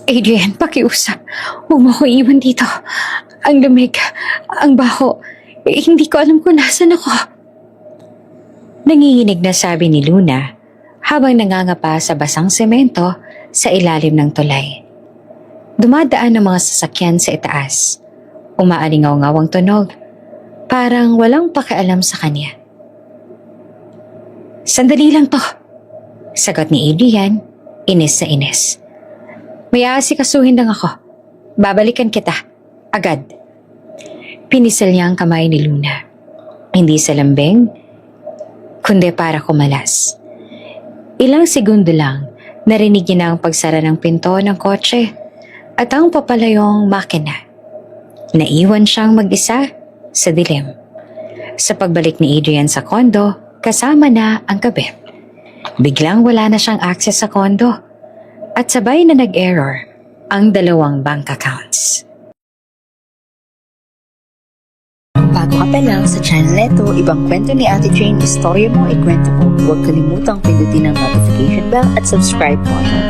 Adrian, pakiusap. Huwag mo ko iwan dito. Ang lamig, ang baho. Hindi ko alam kung nasan ako. Nanginginig na sabi ni Luna habang nangangapa sa basang semento sa ilalim ng tulay. Dumadaan ang mga sasakyan sa itaas. Umaalingaw-ngaw ang tunog. Parang walang pakialam sa kanya. Sandali lang to. Sagot ni Adrian, inis na inis. May aasikasuhin lang ako. Babalikan kita. Agad. Pinisil niya ang kamay ni Luna. Hindi sa lambing, kundi para kumalas. Ilang segundo lang, narinig niya na ang pagsara ng pinto ng kotse at ang papalayong makina. Naiwan siyang mag-isa sa dilim. Sa pagbalik ni Adrian sa kondo, kasama na ang kabit. Biglang wala na siyang access sa kondo at sabay na nag-error ang dalawang bank accounts. Bago ka pa lang sa channel neto, ibang kwento ni Ate Jane, istorya mo, ikwento ko. Huwag kalimutang pindutin ang notification bell at subscribe button.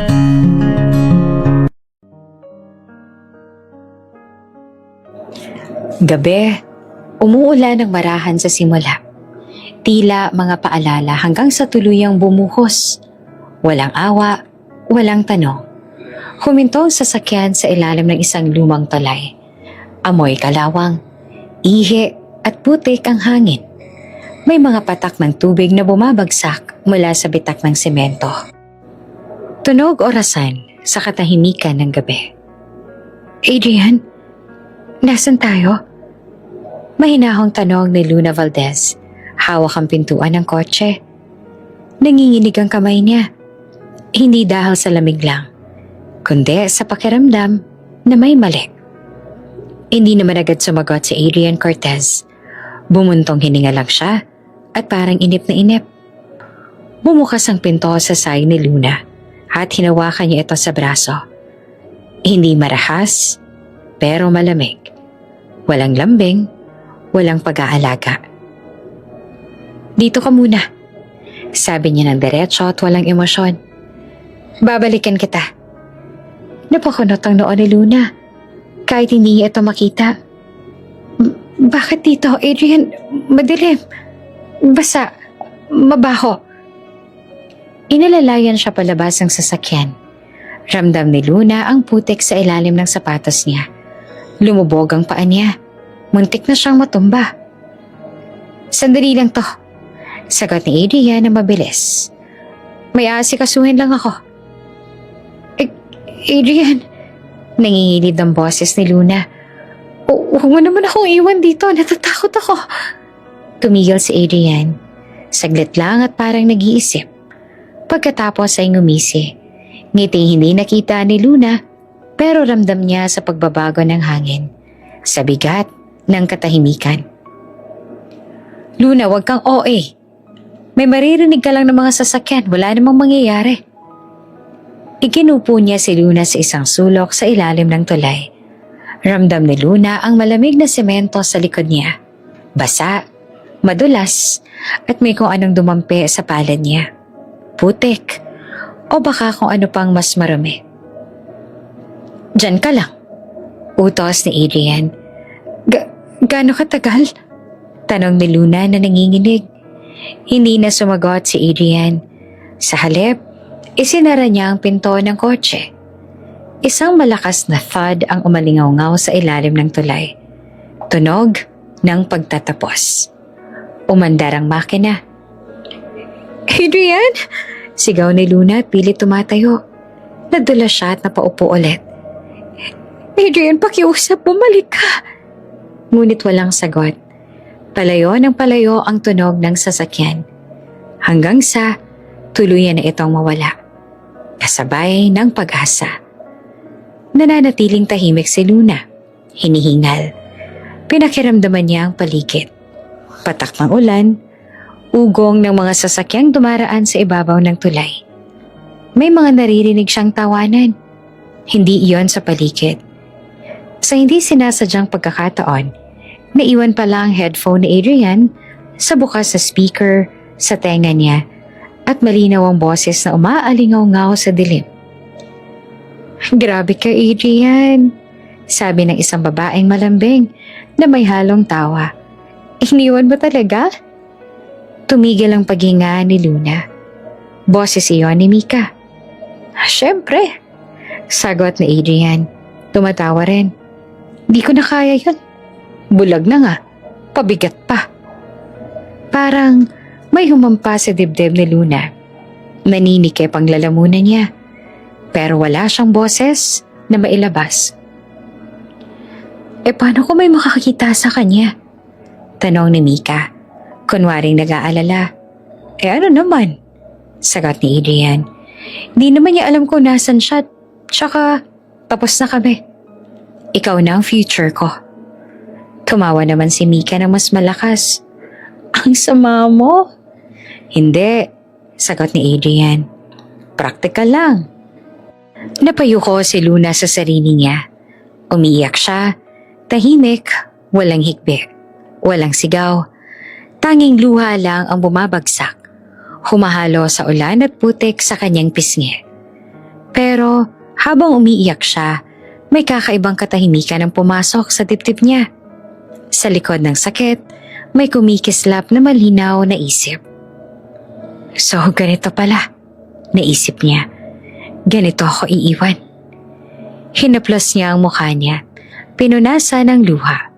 Gabi, umuulan ng marahan sa simula. Tila mga paalala hanggang sa tuluyang bumuhos. Walang awa, walang tanong. Huminto ang sasakyan sa ilalim ng isang lumang tulay. Amoy kalawang, ihi at putik ang hangin. May mga patak ng tubig na bumabagsak mula sa bitak ng semento. Tunog orasan sa katahimikan ng gabi. Adrian, nasan tayo? Mahinahong tanong ni Luna Valdez. Hawak ang pintuan ng kotse. Nanginginig ang kamay niya. Hindi dahil sa lamig lang, kundi sa pakiramdam na may mali. Hindi naman agad sumagot si Adrian Cortez. Bumuntong hininga lang siya at parang inip na inip. Bumukas ang pinto sa side ni Luna at hinawakan niya ito sa braso. Hindi marahas, pero malamig. Walang lambing, walang pag-aalaga. Dito ka muna, sabi niya ng diretso at walang emosyon. Babalikan kita. Napakunot ang noo ni Luna. Kahit hindi niya ito makita. Bakit dito, Adrian? Madilim. Basa. Mabaho. Inalalayan siya palabas ng sasakyan. Ramdam ni Luna ang putik sa ilalim ng sapatos niya. Lumubog ang paa niya. Muntik na siyang matumba. Sandali lang to. Sagot ni Adrian na mabilis. May aasikasuhin lang ako. Adrian, nangingilid ang boses ni Luna. Huwag mo naman akong iwan dito, natatakot ako. Tumigil si Adrian. Saglit lang at parang nag-iisip. Pagkatapos ay ngumisi. Ngiting hindi nakita ni Luna, pero ramdam niya sa pagbabago ng hangin. Sa bigat ng katahimikan. Luna, huwag kang OA. May maririnig ka lang ng mga sasakyan, wala namang mangyayari. Ikinupo niya si Luna sa isang sulok sa ilalim ng tulay. Ramdam ni Luna ang malamig na semento sa likod niya. Basa, madulas, at may kung anong dumampi sa palad niya. Putik, o baka kung ano pang mas marumi. Diyan ka lang, utos ni Adrian. Gaano katagal? Tanong ni Luna na nanginginig. Hindi na sumagot si Adrian. Sa halip, isinara niya ang pinto ng kotse. Isang malakas na thud ang umalingaw-ngaw sa ilalim ng tulay. Tunog ng pagtatapos. Umandar ang makina. Adrian! Sigaw ni Luna at pilit tumatayo. Nadula siya at napaupo ulit. Adrian, pakiusap, bumalik ka! Ngunit walang sagot. Palayo ng palayo ang tunog ng sasakyan. Hanggang sa tuluyan na itong mawala. Kasabay ng pag-asa. Nananatiling tahimik si Luna. Hinihingal. Pinakiramdaman niya ang paligid. Patak ng ulan, ugong ng mga sasakyang dumaraan sa ibabaw ng tulay. May mga naririnig siyang tawanan. Hindi iyon sa paligid. Sa hindi sinasadyang pagkakataon, naiwan pala ang headphone ni Adrian sa bukas sa speaker sa tenga niya at malinaw ang boses na umaalingaw-ngaw sa dilim. Grabe ka, Adrian. Sabi ng isang babaeng malambing na may halong tawa. Iniwan mo talaga? Tumigil ang paghinga ni Luna. Boses iyon ni Mika. Siyempre, sagot ni Adrian. Tumatawa rin. Di ko na kaya yun. Bulag na nga. Pabigat pa. Parang may humampa sa dibdib ni Luna. Naninikip ang lalamunan niya. Pero wala siyang boses na mailabas. Paano ko may makakita sa kanya? Tanong ni Mika. Kunwaring nag-aalala. Ano naman? Sagot ni Adrian. Di naman niya alam kung nasan siya. Tsaka, tapos na kami. Ikaw na ang future ko. Tumawa naman si Mika na mas malakas. Ang sama mo? Hindi, sagot ni Adrian. Praktikal lang. Napayuko si Luna sa sarili niya. Umiiyak siya, tahimik, walang hikbi, walang sigaw. Tanging luha lang ang bumabagsak. Humahalo sa ulan at putik sa kanyang pisngi. Pero habang umiiyak siya, may kakaibang katahimikan ang pumasok sa dibdib niya. Sa likod ng sakit, may kumikislap na malinaw na isip. So ganito pala, naisip niya. Ganito ako iiwan. Hinaplos niya ang mukha niya. Pinunasan ng luha.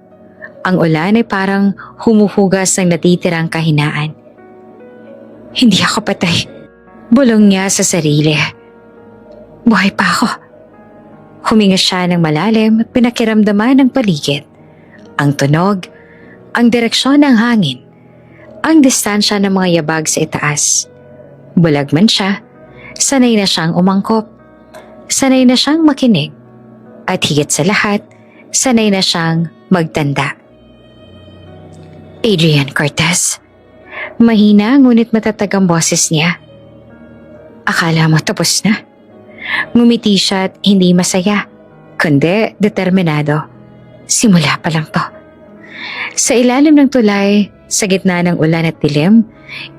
Ang ulan ay parang humuhugas ng natitirang kahinaan. Hindi ako patay. Bulong niya sa sarili. Buhay pa ako. Huminga siya ng malalim at pinakiramdaman ng paligid. Ang tunog, ang direksyon ng hangin, ang distansya ng mga yabag sa itaas. Bulag man siya, sanay na siyang umangkop. Sanay na siyang makinig. At higit sa lahat, sanay na siyang magtanda. Adrian Cortez. Mahina ngunit matatag ang boses niya. Akala mo tapos na? Ngumiti siya at hindi masaya, kundi determinado. Simula pa lang to. Sa ilalim ng tulay, sa gitna ng ulan at dilim,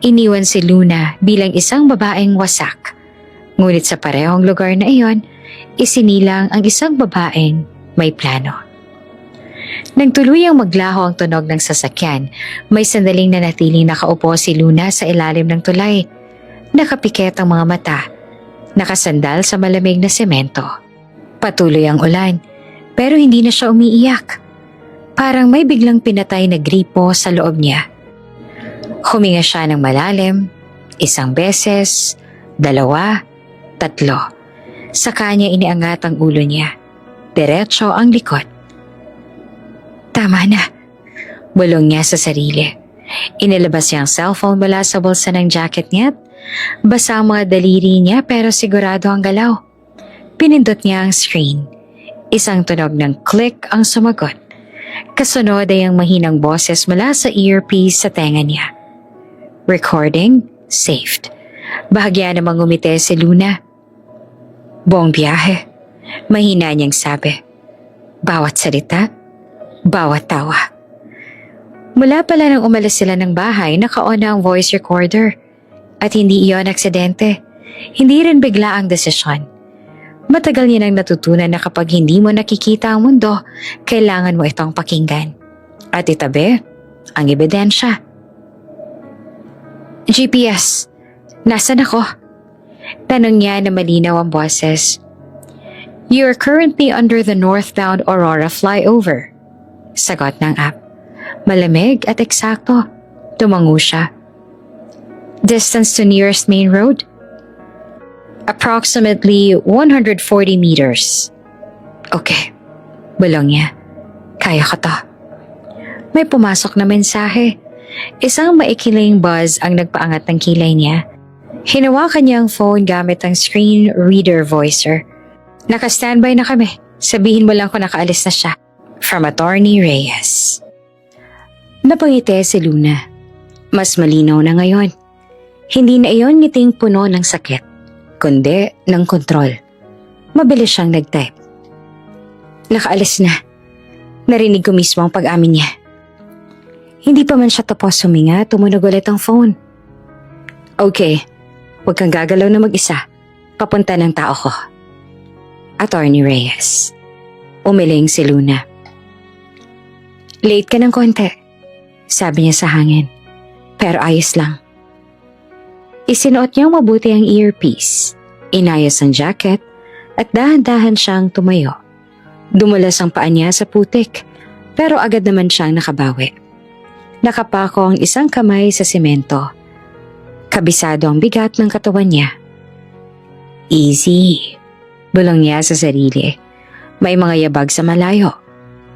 iniwan si Luna bilang isang babaeng wasak. Ngunit sa parehong lugar na iyon, isinilang ang isang babaeng may plano. Nang tuluyang maglaho ang tunog ng sasakyan, may sandaling nanatiling nakaupo si Luna sa ilalim ng tulay. Nakapikit ang mga mata, nakasandal sa malamig na semento. Patuloy ang ulan, pero hindi na siya umiiyak. Parang may biglang pinatay na gripo sa loob niya. Huminga siya ng malalim, isang beses, dalawa, tatlo. Sa kanya iniangat ang ulo niya. Diretso ang likod. Tama na, bulong niya sa sarili. Inilabas niya ang cellphone mula sa bulsa ng jacket niya. Basa ang mga daliri niya pero sigurado ang galaw. Pinindot niya ang screen. Isang tunog ng click ang sumagot. Kasunod ay ang mahinang boses mula sa earpiece sa tenga niya. Recording saved. Bahagya namang ngumiti si Luna. Buong biyahe, mahina niyang sabi. Bawat salita, bawat tawa. Mula pala nang umalis sila ng bahay, naka-on na ang voice recorder. At hindi iyon aksidente. Hindi rin bigla ang desisyon. Matagal niya nang natutunan na kapag hindi mo nakikita ang mundo, kailangan mo itong pakinggan. At itabi ang ebidensya. GPS, nasan ako? Tanong niya na malinaw ang boses. You are currently under the northbound Aurora flyover. Sagot ng app. Malamig at eksakto. Tumango siya. Distance to nearest main road? Approximately 140 meters. Okay, bulong niya. Kaya ko to. May pumasok na mensahe. Isang maikiling buzz ang nagpaangat ng kilay niya. Hinawakan niya ang phone gamit ang screen reader voicer. Naka-standby na kami. Sabihin mo lang kung nakaalis na siya. From Attorney Reyes. Napangiti si Luna. Mas malinaw na ngayon. Hindi na iyon ngiting puno ng sakit, kundi ng kontrol. Mabilis siyang nag-type. Nakaalis na. Narinig ko mismo ang pag-amin niya. Hindi pa man siya tapos huminga, tumunog ulit ang phone. Okay, huwag kang gagalaw na mag-isa. Papunta ng tao ko. Attorney Reyes. Umiling si Luna. Late ka ng konti, sabi niya sa hangin. Pero ayos lang. Isinuot niyang mabuti ang earpiece, inayos ang jacket, at dahan-dahan siyang tumayo. Dumulas ang paa niya sa putik, pero agad naman siyang nakabawi. Nakapako ang isang kamay sa semento. Kabisado ang bigat ng katawan niya. Easy, bulong niya sa sarili. May mga yabag sa malayo.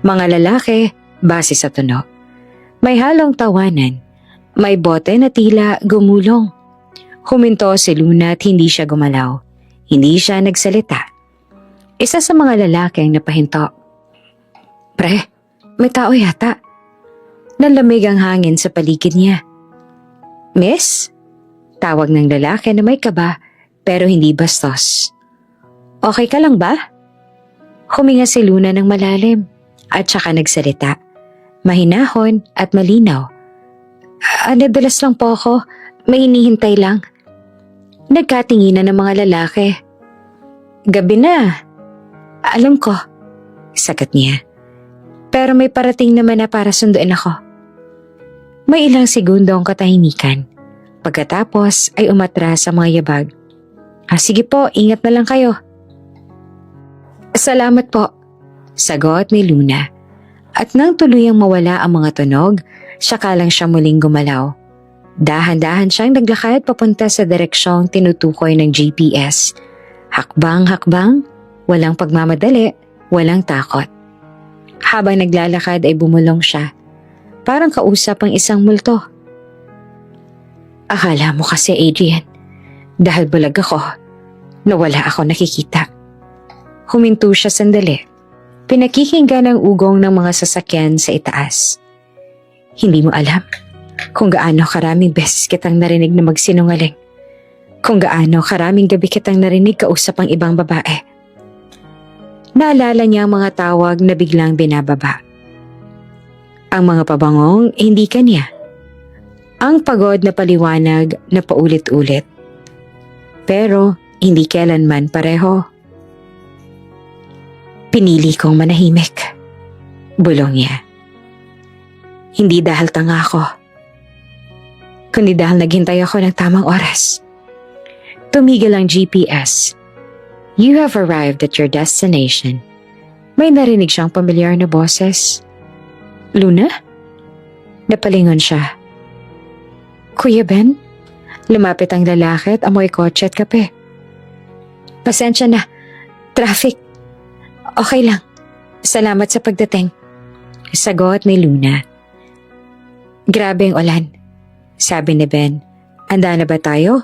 Mga lalaki, base sa tunog. May halong tawanan. May bote na tila gumulong. Huminto si Luna at hindi siya gumalaw. Hindi siya nagsalita. Isa sa mga lalaki ang napahinto. Pre, may tao yata. Nalamig ang hangin sa paligid niya. Miss? Tawag ng lalaki na may kaba pero hindi bastos. Okay ka lang ba? Huminga si Luna ng malalim at saka nagsalita. Mahinahon at malinaw. Nadalas lang po ako. May hinihintay lang. Nagkatinginan ng mga lalaki. Gabi na. Alam ko, sagot niya. Pero may parating naman na para sunduin ako. May ilang segundo ang katahimikan. Pagkatapos ay umatras sa mga yabag. Sige po, ingat na lang kayo. Salamat po, sagot ni Luna. At nang tuluyang mawala ang mga tunog, saka lang siya muling gumalaw. Dahan-dahan siyang naglakad papunta sa direksyong tinutukoy ng GPS. Hakbang-hakbang, walang pagmamadali, walang takot. Habang naglalakad ay bumulong siya. Parang kausap ang isang multo. Akala mo kasi, Adrian, dahil bulag ako, nawala ako nakikita. Huminto siya sandali. Pinakikinggan ang ugong ng mga sasakyan sa itaas. Hindi mo alam kung gaano karaming beses kitang narinig na magsinungaling. Kung gaano karaming gabi kitang narinig kausap ang ibang babae. Naalala niya ang mga tawag na biglang binababa. Ang mga pabangong hindi kanya. Ang pagod na paliwanag na paulit-ulit. Pero hindi kailanman pareho. Pinili kong manahimik. Bulong niya. Hindi dahil tanga ako, kundi dahil naghintay ako ng tamang oras. Tumigil ang GPS. You have arrived at your destination. May narinig siyang pamilyar na boses. Luna? Napalingon siya. Kuya Ben? Lumapit ang lalaki at amoy kotse at kape. Pasensya na. Traffic. Okay lang. Salamat sa pagdating. Sagot ni Luna. Grabe ang ulan. Sabi ni Ben. Handa na ba tayo?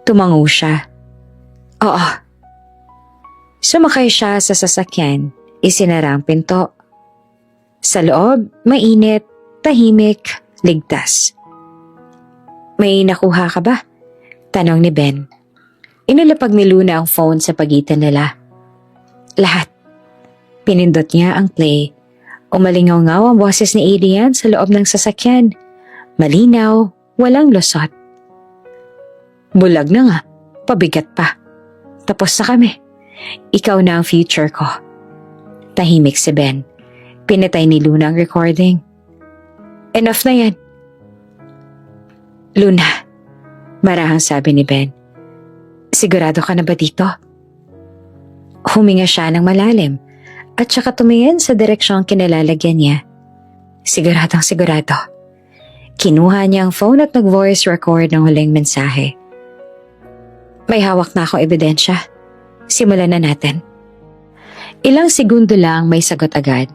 Tumango siya. Oo. Sumakay siya sa sasakyan. Isinara ang pinto. Sa loob, mainit, tahimik, ligtas. May nakuha ka ba? Tanong ni Ben. Inilapag ni Luna ang phone sa pagitan nila. Lahat. Pinindot niya ang play. Umalingaw-ngaw ang boses ni Adrian sa loob ng sasakyan. Malinaw, walang lusot. Bulag na nga, pabigat pa. Tapos na kami. Ikaw na ang future ko. Tahimik si Ben. Pinatay ni Luna ang recording. Enough na yan. Luna, marahang sabi ni Ben. Sigurado ka na ba dito? Huminga siya ng malalim at saka tumingin sa direksyong kinalalagyan niya. Siguradong sigurado. Kinuha niya ang phone at nag-voice record ng huling mensahe. May hawak na akong ebidensya. Simulan na natin. Ilang segundo lang may sagot agad.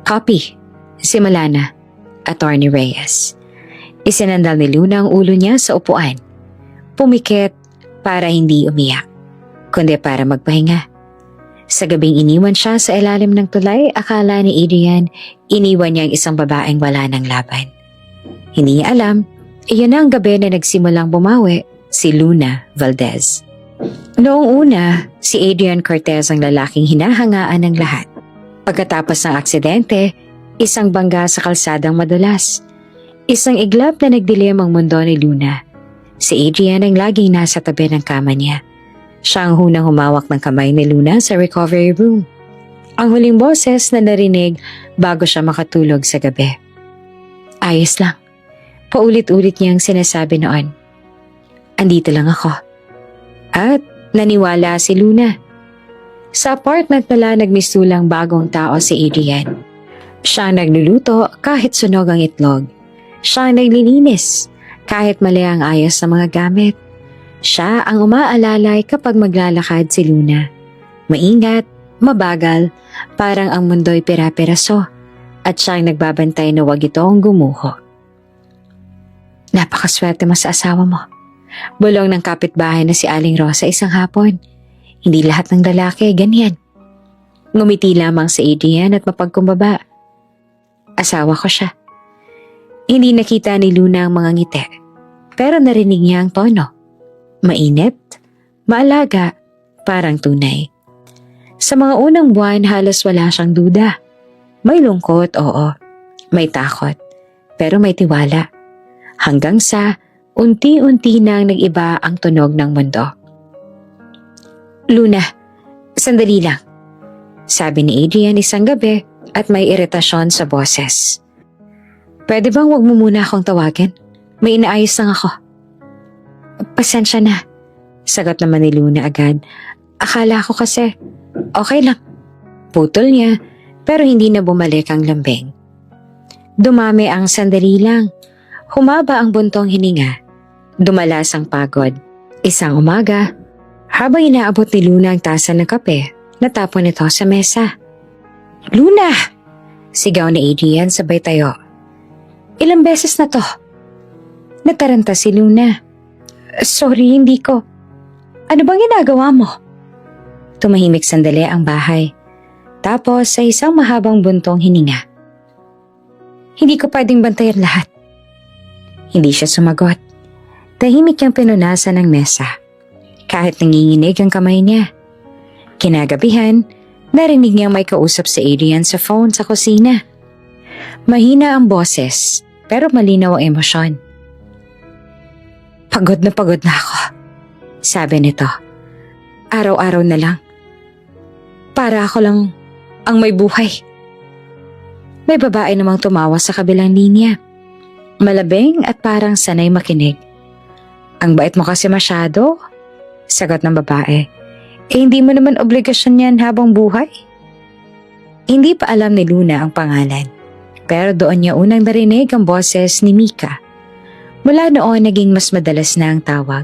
Copy. Simula na. Attorney Reyes. Isinandal ni Luna ang ulo niya sa upuan. Pumikit para hindi umiyak, kundi para magpahinga. Sa gabing iniwan siya sa ilalim ng tulay, akala ni Adrian iniwan niya ang isang babaeng wala ng laban. Hindi niya alam, iyon na ang gabi na nagsimulang bumawi si Luna Valdez. Noong una, si Adrian Cortez ang lalaking hinahangaan ng lahat. Pagkatapos ng aksidente, isang bangga sa kalsadang madulas. Isang iglap na nagdilim ang mundo ni Luna. Si Adrian ang laging nasa tabi ng kama niya. Siya ang hunang humawak ng kamay ni Luna sa recovery room. Ang huling boses na narinig bago siya makatulog sa gabi. Ayos lang. Paulit-ulit niyang sinasabi noon. Andito lang ako. At naniwala si Luna. Sa apartment nila nagmistulang bagong tao si Adrian. Siya ang nagluluto kahit sunog ang itlog. Siya ang naglilinis kahit mali ang ayos sa mga gamit. Siya ang umaalalay kapag maglalakad si Luna. Maingat, mabagal, parang ang mundo'y pira-piraso at siya ang nagbabantay na wag itong gumuho. Napakaswerte mo sa asawa mo. Bulong ng kapitbahay na si Aling Rosa isang hapon. Hindi lahat ng lalaki ganyan. Ngumiti lamang si Adrian at mapagkumbaba. Asawa ko siya. Hindi nakita ni Luna ang mga ngiti, pero narinig niya ang tono. Mainit, maalaga, parang tunay. Sa mga unang buwan halos wala siyang duda. May lungkot, oo. May takot, pero may tiwala. Hanggang sa unti-unti nang nag-iba ang tunog ng mundo. Luna, sandali lang. Sabi ni Adrian isang gabi at may iritasyon sa boses. Pwede bang wag mo muna akong tawagin? May inaayos lang ako. Pasensya na. Sagot naman ni Luna agad. Akala ko kasi okay lang. Putol niya pero hindi na bumalik ang lambing. Dumami ang sandali lang. Humaba ang buntong hininga. Dumalas ang pagod. Isang umaga, habang inaabot ni Luna ang tasa ng kape, natapon ito sa mesa. Luna! Sigaw ni Adrian sabay tayo. Ilang beses na to? Nataranta si Luna. Sorry, hindi ko. Ano bang ginagawa mo? Tumahimik sandali ang bahay. Tapos sa isang mahabang buntong hininga. Hindi ko pwedeng bantayan lahat. Hindi siya sumagot. Tahimik niyang pinunasan ng mesa. Kahit nanginginig ang kamay niya. Kinagabihan, narinig niyang may kausap si Adrian sa phone sa kusina. Mahina ang boses, pero malinaw ang emosyon. Pagod na ako, sabi nito. Araw-araw na lang. Para ako lang ang may buhay. May babae namang tumawa sa kabilang linya. Malabing at parang sanay makinig. Ang bait mo kasi masyado, sagot ng babae. Hindi mo naman obligasyon yan habang buhay? Hindi pa alam ni Luna ang pangalan. Pero doon niya unang narinig ang boses ni Mika. Mula noon naging mas madalas na ang tawag.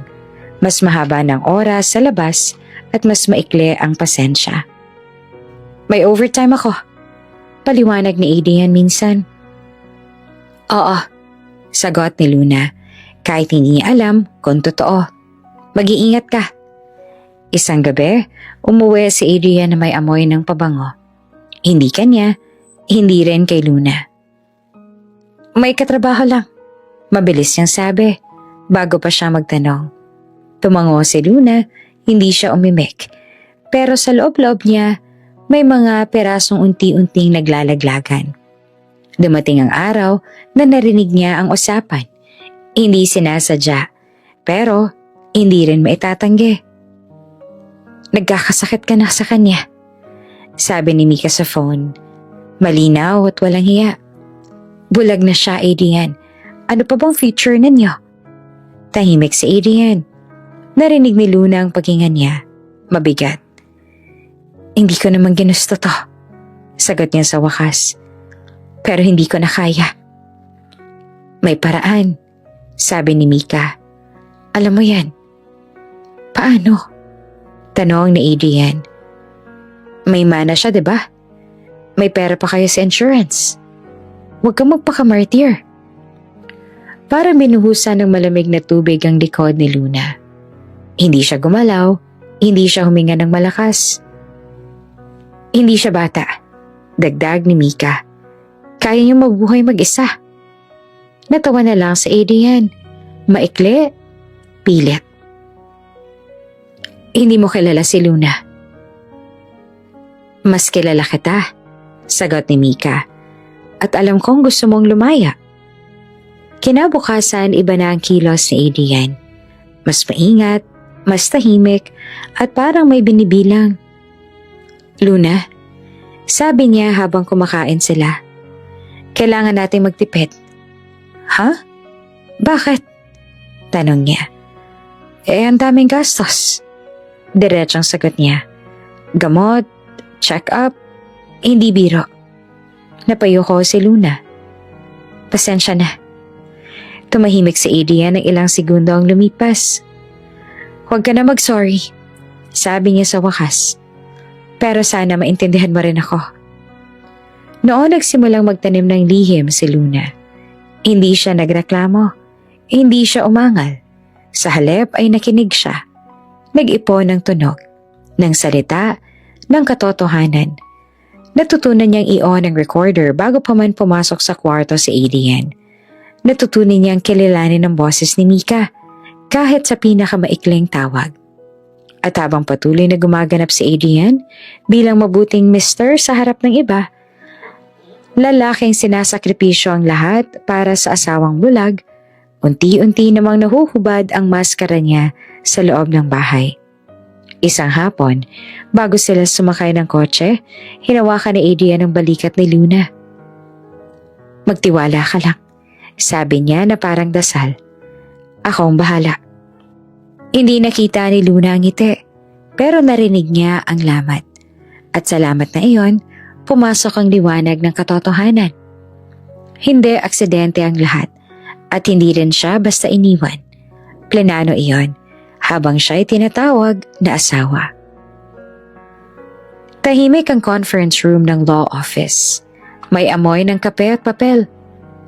Mas mahaba ng oras sa labas at mas maikli ang pasensya. May overtime ako. Paliwanag ni Adrian minsan. Oo, sagot ni Luna. Kahit hindi niya alam kung totoo. Mag-iingat ka. Isang gabi, umuwi si Adrian na may amoy ng pabango. Hindi kanya, hindi rin kay Luna. May katrabaho lang. Mabilis niyang sabi, bago pa siya magtanong. Tumango si Luna, hindi siya umimik. Pero sa loob-loob niya, may mga perasong unti-unting naglalaglagan. Dumating ang araw na narinig niya ang usapan. Hindi sinasadya, pero hindi rin maitatanggi. Nagkakasakit ka na sa kanya, sabi ni Mika sa phone. Malinaw at walang hiya. Bulag na siya, Adrian. Ano pa bang feature ninyo? Tahimik si Adrian. Narinig ni Luna ang paghinga niya. Mabigat. Hindi ko naman ginusto to, sagot niya sa wakas. Pero hindi ko na kaya. May paraan, sabi ni Mika. Alam mo yan. Paano? Tanong ni Adrian. May mana siya, diba? May pera pa kayo sa insurance. Huwag kang magpakamartir. Para binuhusan ng malamig na tubig ang likod ni Luna. Hindi siya gumalaw, hindi siya huminga ng malakas. Hindi siya bata, dagdag ni Mika. Kaya niyang mabuhay mag-isa. Natawa na lang si Adrian. Maikli, pilit. Hindi mo kilala si Luna. Mas kilala kita, sagot ni Mika. At alam kong gusto mong lumaya. Kinabukasan iba na ang kilos ni Adrian. Mas maingat, mas tahimik at parang may binibilang. Luna, sabi niya habang kumakain sila. Kailangan nating magtipid. Ha? Bakit? Tanong niya. Ang daming gastos. Diretsong sagot niya. Gamot, check-up, hindi biro. Napayuko si Luna. Pasensya na. Tumahimik si Adrian ng ilang segundo ang lumipas. Huwag ka na mag-sorry, sabi niya sa wakas. Pero sana maintindihan mo rin ako. Noon nagsimulang magtanim ng lihim si Luna. Hindi siya nagreklamo, hindi siya umangal. Sa halip ay nakinig siya. Nag-ipon ng tunog, ng salita, ng katotohanan. Natutunan niyang i-on ang recorder bago pa man pumasok sa kwarto si Adrian. Natutunan niyang kilalanin ang boses ni Mika kahit sa pinakamaikling tawag. At habang patuloy na gumaganap si Adrian bilang mabuting mister sa harap ng iba, lalaking sinasakripisyo ang lahat para sa asawang bulag, unti-unti namang nahuhubad ang maskara niya sa loob ng bahay. Isang hapon, bago sila sumakay ng kotse, hinawakan ni Adrian ang balikat ni Luna. Magtiwala ka lang, sabi niya na parang dasal. Ako ang bahala. Hindi nakita ni Luna ang ngiti, pero narinig niya ang lamat. At salamat na iyon, pumasok ang liwanag ng katotohanan. Hindi aksidente ang lahat, at hindi rin siya basta iniwan. Planano iyon, habang siya'y tinatawag na asawa. Tahimik ang conference room ng law office. May amoy ng kape at papel.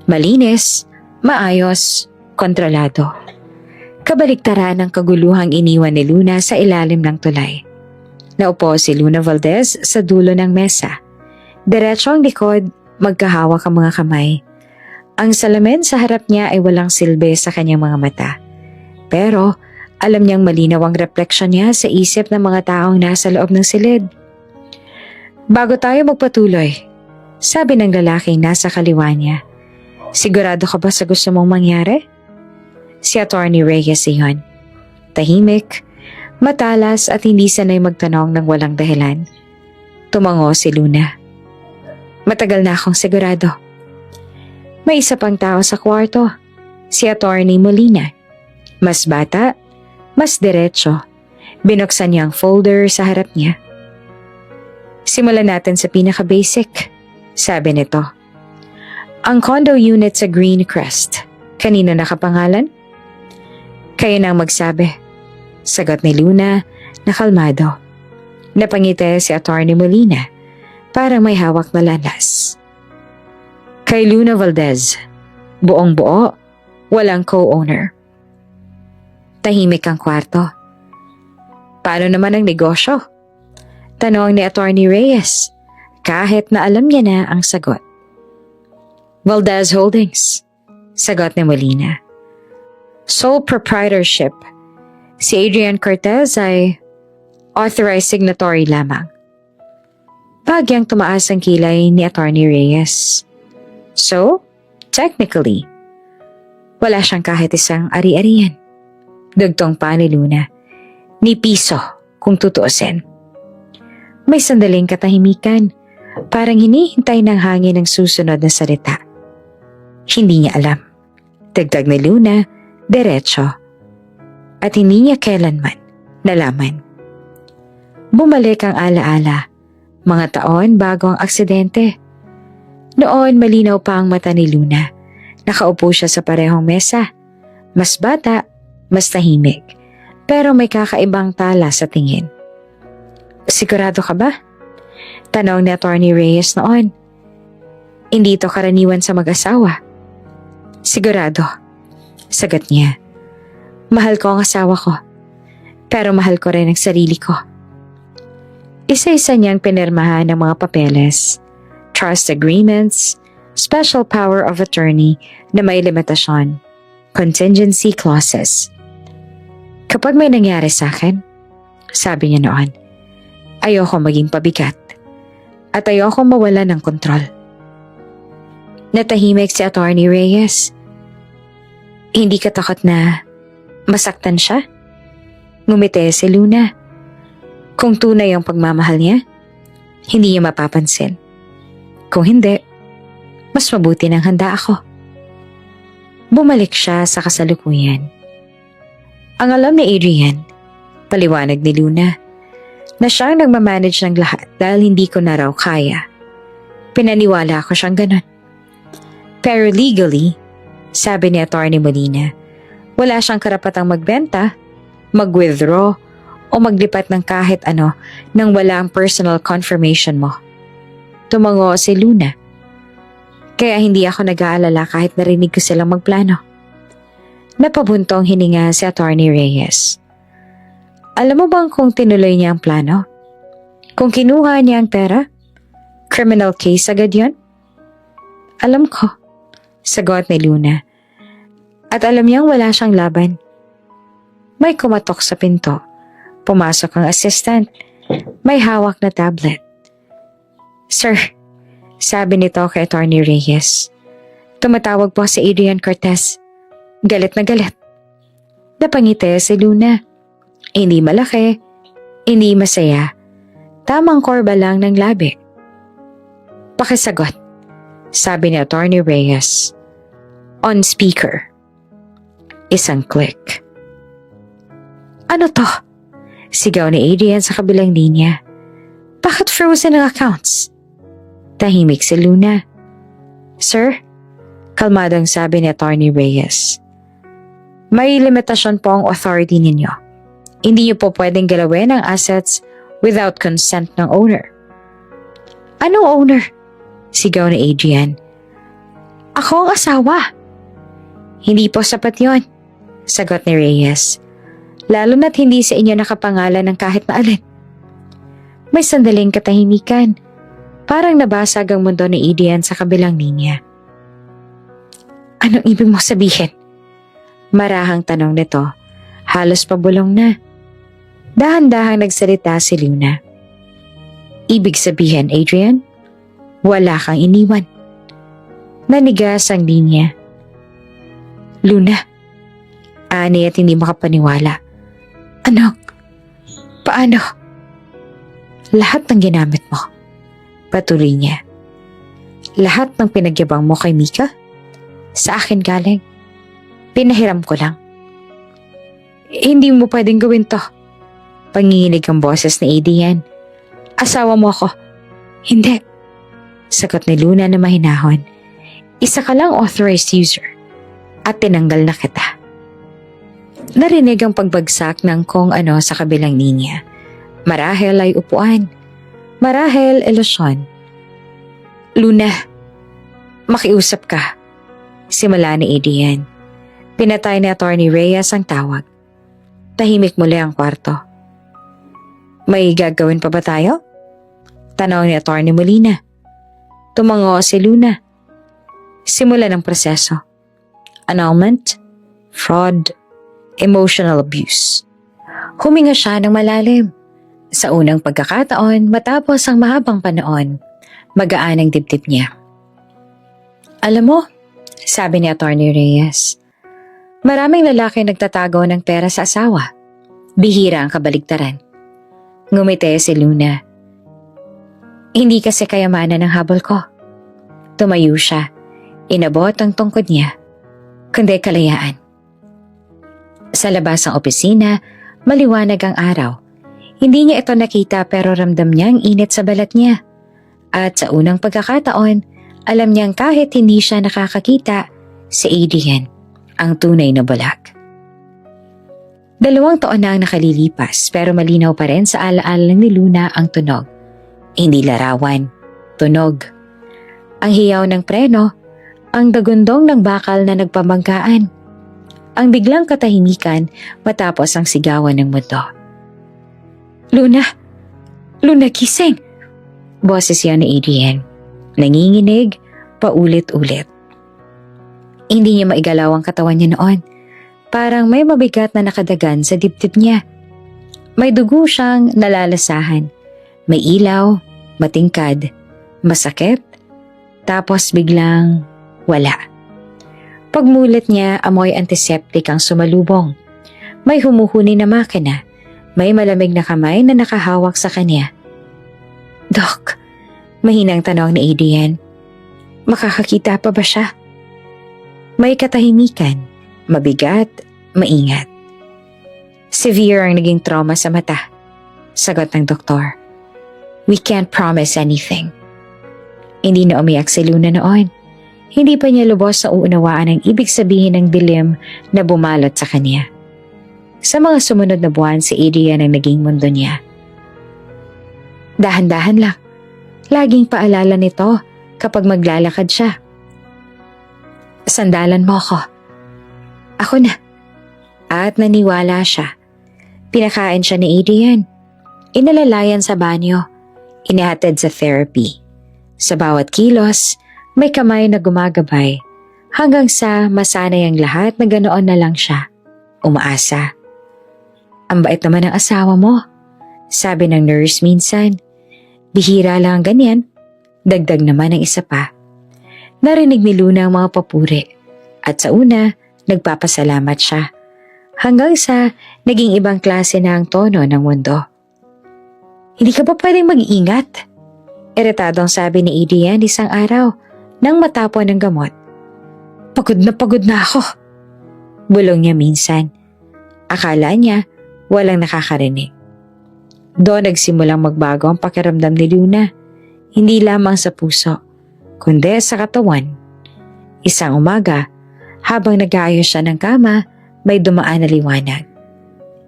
Malinis, maayos, kontrolado. Kabaliktaran ng kaguluhang iniwan ni Luna sa ilalim ng tulay. Naupo si Luna Valdez sa dulo ng mesa. Diretso ang likod, magkahawak ang mga kamay. Ang salamin sa harap niya ay walang silbi sa kanyang mga mata. Pero alam niyang malinaw ang refleksyon niya sa isip ng mga taong nasa loob ng silid. Bago tayo magpatuloy, sabi ng lalaking nasa kaliwa niya, sigurado ka ba sa gusto mong mangyari? Si Attorney Reyes iyon. Tahimik, matalas at hindi sanay magtanong ng walang dahilan. Tumango si Luna. Matagal na akong sigurado. May isa pang tao sa kwarto, si Attorney Molina. Mas bata, mas diretso. Binuksan niya ang folder sa harap niya. Simulan natin sa pinaka-basic, sabi nito. Ang condo unit sa Greencrest, kanino nakapangalan? Kayo nang magsabi, sagot ni Luna na kalmado. Napangiti si Attorney Molina, parang may hawak na landas. Kay Luna Valdez, buong buo, walang co-owner. Tahimik ang kwarto. Paano naman ang negosyo? Tanong ni Attorney Reyes, kahit na alam niya na ang sagot. Valdez Holdings, sagot ni Molina. Sole proprietorship. Si Adrian Cortez ay authorized signatory lamang. Bagyang tumaas ang kilay ni Attorney Reyes. So, technically, wala siyang kahit isang ari-arian. Dugtong pa ni Luna. Ni piso, kung tutuusin. May sandaling katahimikan, parang hinihintay ng hangin ang susunod na salita. Hindi niya alam. Dagdag ni Luna, diretso. At hindi niya kailanman nalaman. Bumalik ang alaala, mga taon bago ang aksidente. Noon malinaw pa ang mata ni Luna. Nakaupo siya sa parehong mesa. Mas bata, mas tahimik, pero may kakaibang tala sa tingin. Sigurado ka ba? Tanong ni Attorney Reyes noon. Hindi ito karaniwan sa mag-asawa. Sigurado, sagot niya. Mahal ko ang asawa ko, pero mahal ko rin ang sarili ko. Isa-isa niyang pinirmahan ng mga papeles, trust agreements, special power of attorney na may limitasyon, contingency clauses. Kapag may nangyari sa akin, sabi niya noon, ayoko maging pabigat at ayoko mawala ng kontrol. Natahimik si Attorney Reyes. Hindi ka takot na masaktan siya? Ngumiti si Luna. Kung tunay ang pagmamahal niya, hindi niya mapapansin. Kung hindi, mas mabuti nang handa ako. Bumalik siya sa kasalukuyan. Ang alam ni Adrian, paliwanag ni Luna, na siyang nagmamanage ng lahat dahil hindi ko na raw kaya. Pinaniwala ko siyang ganun. Pero legally, sabi ni Atty. Molina, wala siyang karapatang magbenta, mag-withdraw, o maglipat ng kahit ano nang wala ang personal confirmation mo. Tumango si Luna. Kaya hindi ako nag-aalala kahit narinig ko silang magplano. Napabuntong hininga si Atty. Reyes. Alam mo bang kung tinuloy niya ang plano? Kung kinuha niya ang pera? Criminal case agad yun? Alam ko, sagot ni Luna. At alam niyang wala siyang laban. May kumatok sa pinto. Pumasok ang assistant. May hawak na tablet. Sir, sabi nito kay Atty. Reyes. Tumatawag po si Adrian Cortez. Galit na galit. Napangiti si Luna. Hindi malaki, hindi masaya. Tamang korba lang ng labi. Pakisagot, sabi ni Atty. Reyes. On speaker. Isang click. Ano to? Sigaw ni Adrian sa kabilang linya. Bakit frozen ang accounts? Tahimik si Luna. Sir, kalmadong sabi ni Atty. Reyes. May limitasyon po ang authority ninyo. Hindi niyo po pwedeng galawin ang assets without consent ng owner. Anong owner? Sigaw ni Adrian. Ako ang asawa. Hindi po sapat yon, sagot ni Reyes. Lalo na't hindi sa inyo nakapangalan ng kahit na alin. May sandaling katahimikan. Parang nabasag ang mundo ni Adrian sa kabilang linya. Anong ibig mo sabihin? Marahang tanong nito. Halos pabulong na. Dahan-dahang nagsalita si Luna. Ibig sabihin, Adrian, wala kang iniwan. Nanigas ang linya. Luna, ani at hindi makapaniwala. Ano? Paano? Lahat ng ginamit mo. Patuloy niya. Lahat ng pinagyabang mo kay Mika? Sa akin galing. Pinahiram ko lang. Hindi mo pwedeng gawin to. Panginginig ang boses ni Adrian. Asawa mo ako. Hindi. Sagot ni Luna na mahinahon. Isa ka lang authorized user. At tinanggal na kita. Narinig ang pagbagsak ng kung ano sa kabilang linya. Marahil ay upuan. Marahil ilusyon. Luna, makiusap ka. Simula ni Adrian. Pinatay ni Atty. Reyes ang tawag. Tahimik muli ang kwarto. May gagawin pa ba tayo? Tanong ni Atty. Molina. Tumango si Luna. Simula ng proseso. Annulment, fraud, emotional abuse. Huminga siya ng malalim. Sa unang pagkakataon, matapos ang mahabang panahon, magaan ang dibdib niya. Alam mo, sabi ni Atty. Reyes, maraming lalaki nagtatago ng pera sa asawa. Bihira ang kabaligtaran. Ngumiti si Luna. Hindi kasi kayamanan ng habol ko. Tumayo siya. Inabot ang tungkod niya. Kundi kalayaan. Sa labas ng opisina, maliwanag ang araw. Hindi niya ito nakita pero ramdam niya ang init sa balat niya. At sa unang pagkakataon, alam niyang kahit hindi siya nakakakita, si Adrian, ang tunay na bulag. 2 taon na ang nakalilipas pero malinaw pa rin sa alaala ni Luna ang tunog. Hindi larawan, tunog. Ang hiyaw ng preno, ang dagundong ng bakal na nagpamangkaan. Ang biglang katahimikan matapos ang sigawan ng mundo. Luna! Luna, gising! Boses yan ni Adrian. Nanginginig, paulit-ulit. Hindi niya maigalaw ang katawan niya noon. Parang may mabigat na nakadagan sa dibdib niya. May dugo siyang nalalasahan. May ilaw, matingkad, masakit, tapos biglang wala. Pagmulit niya, amoy antiseptic ang sumalubong. May humuhuni na makina May malamig na kamay na nakahawak sa kanya. Doc, mahinang tanong ni Adrian. Makakakita pa ba siya? May katahimikan, mabigat, maingat. Severe ang naging trauma sa mata. Sagot ng doktor. We can't promise anything. Hindi na umiyak si Luna noon. Hindi pa niya lubos sa uunawaan ang ibig sabihin ng dilim na bumalot sa kanya. Sa mga sumunod na buwan, si Adrian ang naging mundo niya. Dahan-dahan lang. Laging paalala nito kapag maglalakad siya. Sandalan mo ako. Ako na. At naniwala siya. Pinakain siya ni Adrian. Inalalayan sa banyo. Inihatid sa therapy. Sa bawat kilos, may kamay na gumagabay hanggang sa masanay ang lahat na ganoon na lang siya. Umaasa. Ang bait naman ng asawa mo, sabi ng nurse minsan. Bihira lang ang ganyan. Dagdag naman ang isa pa. Narinig ni Luna ang mga papuri at sa una, nagpapasalamat siya. Hanggang sa naging ibang klase na ang tono ng mundo. Hindi ka ba pwedeng mag-iingat? Iritadong sabi ni Adrian isang araw nang matapon ng gamot. Pagod na ako. Bulong niya minsan. Akala niya walang nakakarinig. Doon nagsimulang magbago ang pakiramdam ni Luna. Hindi lamang sa puso, kundi sa katawan. Isang umaga, habang nag-aayos siya ng kama, may dumaan na liwanag.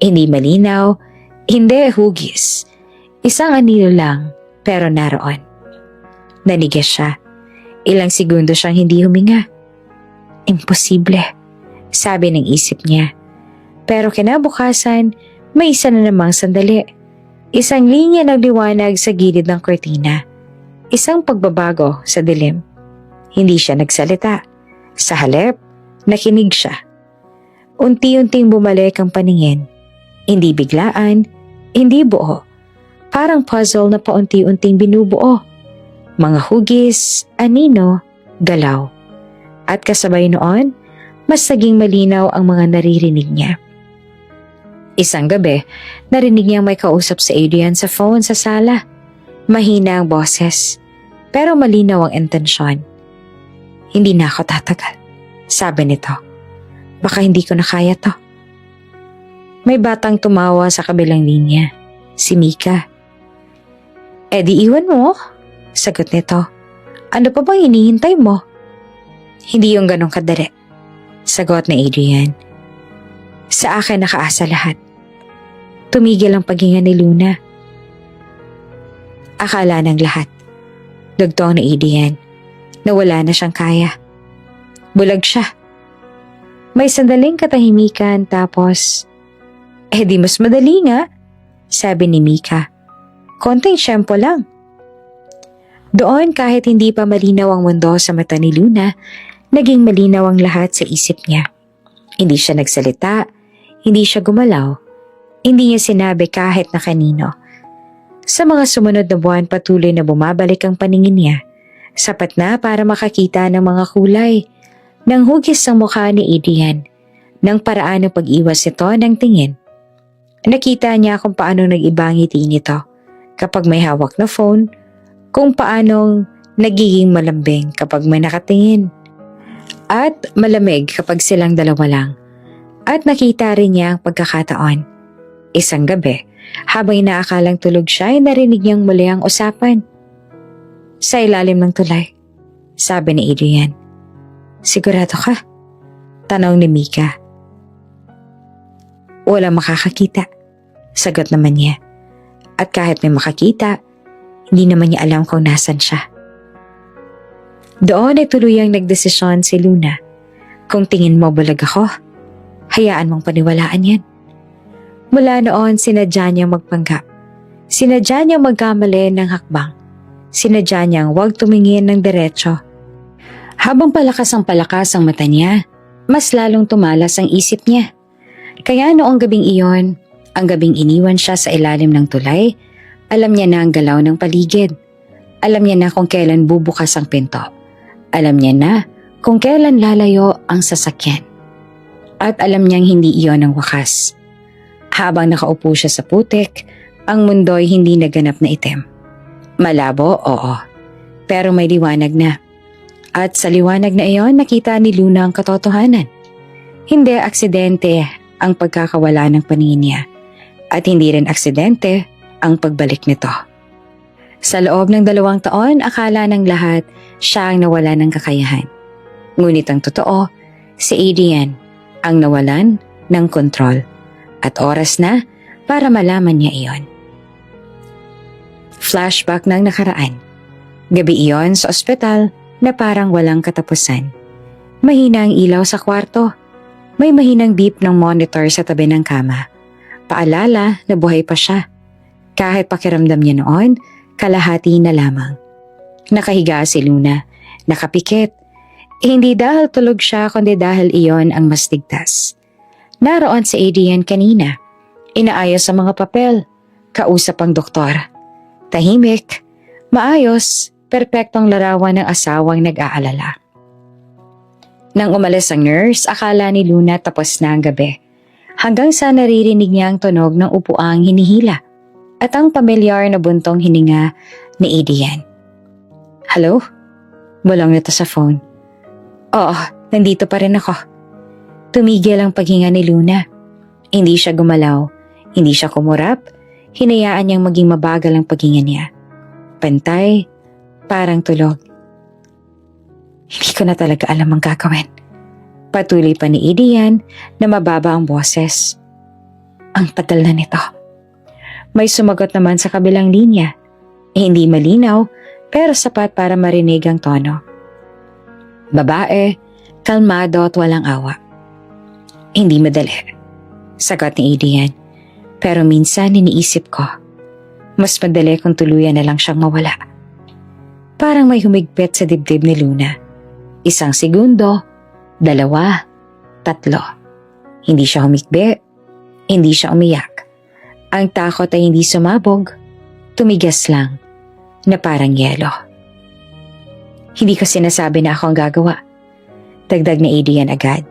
Hindi malinaw, hindi hugis. Isang anino lang, pero naroon. Nanigas siya. Ilang segundo siyang hindi huminga. Imposible, sabi ng isip niya. Pero kinabukasan, may isa na namang sandali. Isang linya ng liwanag sa gilid ng kortina. Isang pagbabago sa dilim. Hindi siya nagsalita. Sa halip, nakinig siya. Unti-unting bumalik ang paningin. Hindi biglaan, hindi buo. Parang puzzle na paunti-unting binubuo. Mga hugis, anino, galaw. At kasabay noon, mas naging malinaw ang mga naririnig niya. Isang gabi, narinig niyang may kausap si Adrian sa phone sa sala. Mahina ang boses, pero malinaw ang intensyon. Hindi na ako tatagal, sabi nito. Baka hindi ko na kaya to. May batang tumawa sa kabilang linya, si Mika. Eh di iwan mo, sagot nito. Ano pa bang hinihintay mo? Hindi yung ganong kadali, sagot ni Adrian. Sa akin nakaasa lahat. Tumigil ang paghinga ni Luna. Akala ng lahat. Dugtong ni Adrian na wala na siyang kaya. Bulag siya. May sandaling katahimikan tapos, di mas madali nga, sabi ni Mika. Konting syempo lang. Doon kahit hindi pa malinaw ang mundo sa mata ni Luna, naging malinaw ang lahat sa isip niya. Hindi siya nagsalita, hindi siya gumalaw, hindi niya sinabi kahit na kanino. Sa mga sumunod na buwan patuloy na bumabalik ang paningin niya, sapat na para makakita ng mga kulay, ng hugis ang mukha ni Adrian, ng paraan ng pag-iwas nito ng tingin. Nakita niya kung paano nag-iba ang ngiti nito kapag may hawak na phone, kung paanong nagiging malambing kapag may nakatingin, at malamig kapag silang dalawa lang. At nakita rin niya ang pagkakataon. Isang gabi, habang inaakalang tulog siya ay narinig niyang muli ang usapan. Sa ilalim ng tulay, sabi ni Adrian. Sigurado ka? Tanong ni Mika. Walang makakakita, sagot naman niya. At kahit may makakita, hindi naman niya alam kung nasan siya. Doon ay tuluyang nagdesisyon si Luna. Kung tingin mo bulag ako, hayaan mong paniwalaan yan. Mula noon, sinadya niyang magpanggap. Sinadya niyang magkamali ng hakbang. Sinadya niyang huwag tumingin ng diretsyo. Habang palakas ang mata niya, mas lalong tumalas ang isip niya. Kaya noong gabing iyon, ang gabing iniwan siya sa ilalim ng tulay, alam niya na ang galaw ng paligid. Alam niya na kung kailan bubukas ang pinto. Alam niya na kung kailan lalayo ang sasakyan. At alam niyang hindi iyon ang wakas. Habang nakaupo siya sa putik, ang mundo'y hindi naganap na itim. Malabo, oo. Pero may liwanag na. At sa liwanag na iyon, nakita ni Luna ang katotohanan. Hindi aksidente ang pagkakawala ng paningin niya. At hindi rin aksidente ang pagbalik nito. Sa loob ng 2 taon, akala ng lahat siya ang nawala ng kakayahan. Ngunit ang totoo, si Adrian ang nawalan ng kontrol. At oras na para malaman niya iyon. Flashback ng nakaraan. Gabi iyon sa ospital na parang walang katapusan. Mahina ang ilaw sa kwarto. May mahinang beep ng monitor sa tabi ng kama. Paalala na buhay pa siya. Kahit pakiramdam niya noon, kalahati na lamang. Nakahiga si Luna, nakapikit. Hindi dahil tulog siya kundi dahil iyon ang mas ligtas. Naroon si Adrian kanina. Inaayos ang mga papel. Kausap ang doktor. Tahimik, maayos, perpektong larawan ng asawang nag-aalala. Nang umalis ang nurse, akala ni Luna tapos na ang gabi. Hanggang sa naririnig niya ang tunog ng upuang hinihila at ang pamilyar na buntong hininga ni Adrian. Hello? Bulong nito sa phone. Oo, nandito pa rin ako. Tumigil ang paghinga ni Luna. Hindi siya gumalaw, hindi siya kumurap, hinayaan niyang maging mabagal ang paghinga niya. Pantay, parang tulog. Hindi ko na talaga alam ang gagawin. Patuloy pa ni Adrian na mababa ang boses. Ang tagal na nito. May sumagot naman sa kabilang linya. Hindi malinaw pero sapat para marinig ang tono. Babae, kalmado at walang awa. Hindi madali, sagot ni Adrian. Pero minsan iniisip ko, mas madali kung tuluyan na lang siyang mawala. Parang may humigpit sa dibdib ni Luna. 1 segundo, 2, 3. Hindi siya humikbi, hindi siya umiyak. Ang takot ay hindi sumabog, tumigas lang, na parang yelo. Hindi ko sinasabi na ako ang gagawa. Dagdag ni Adrian agad.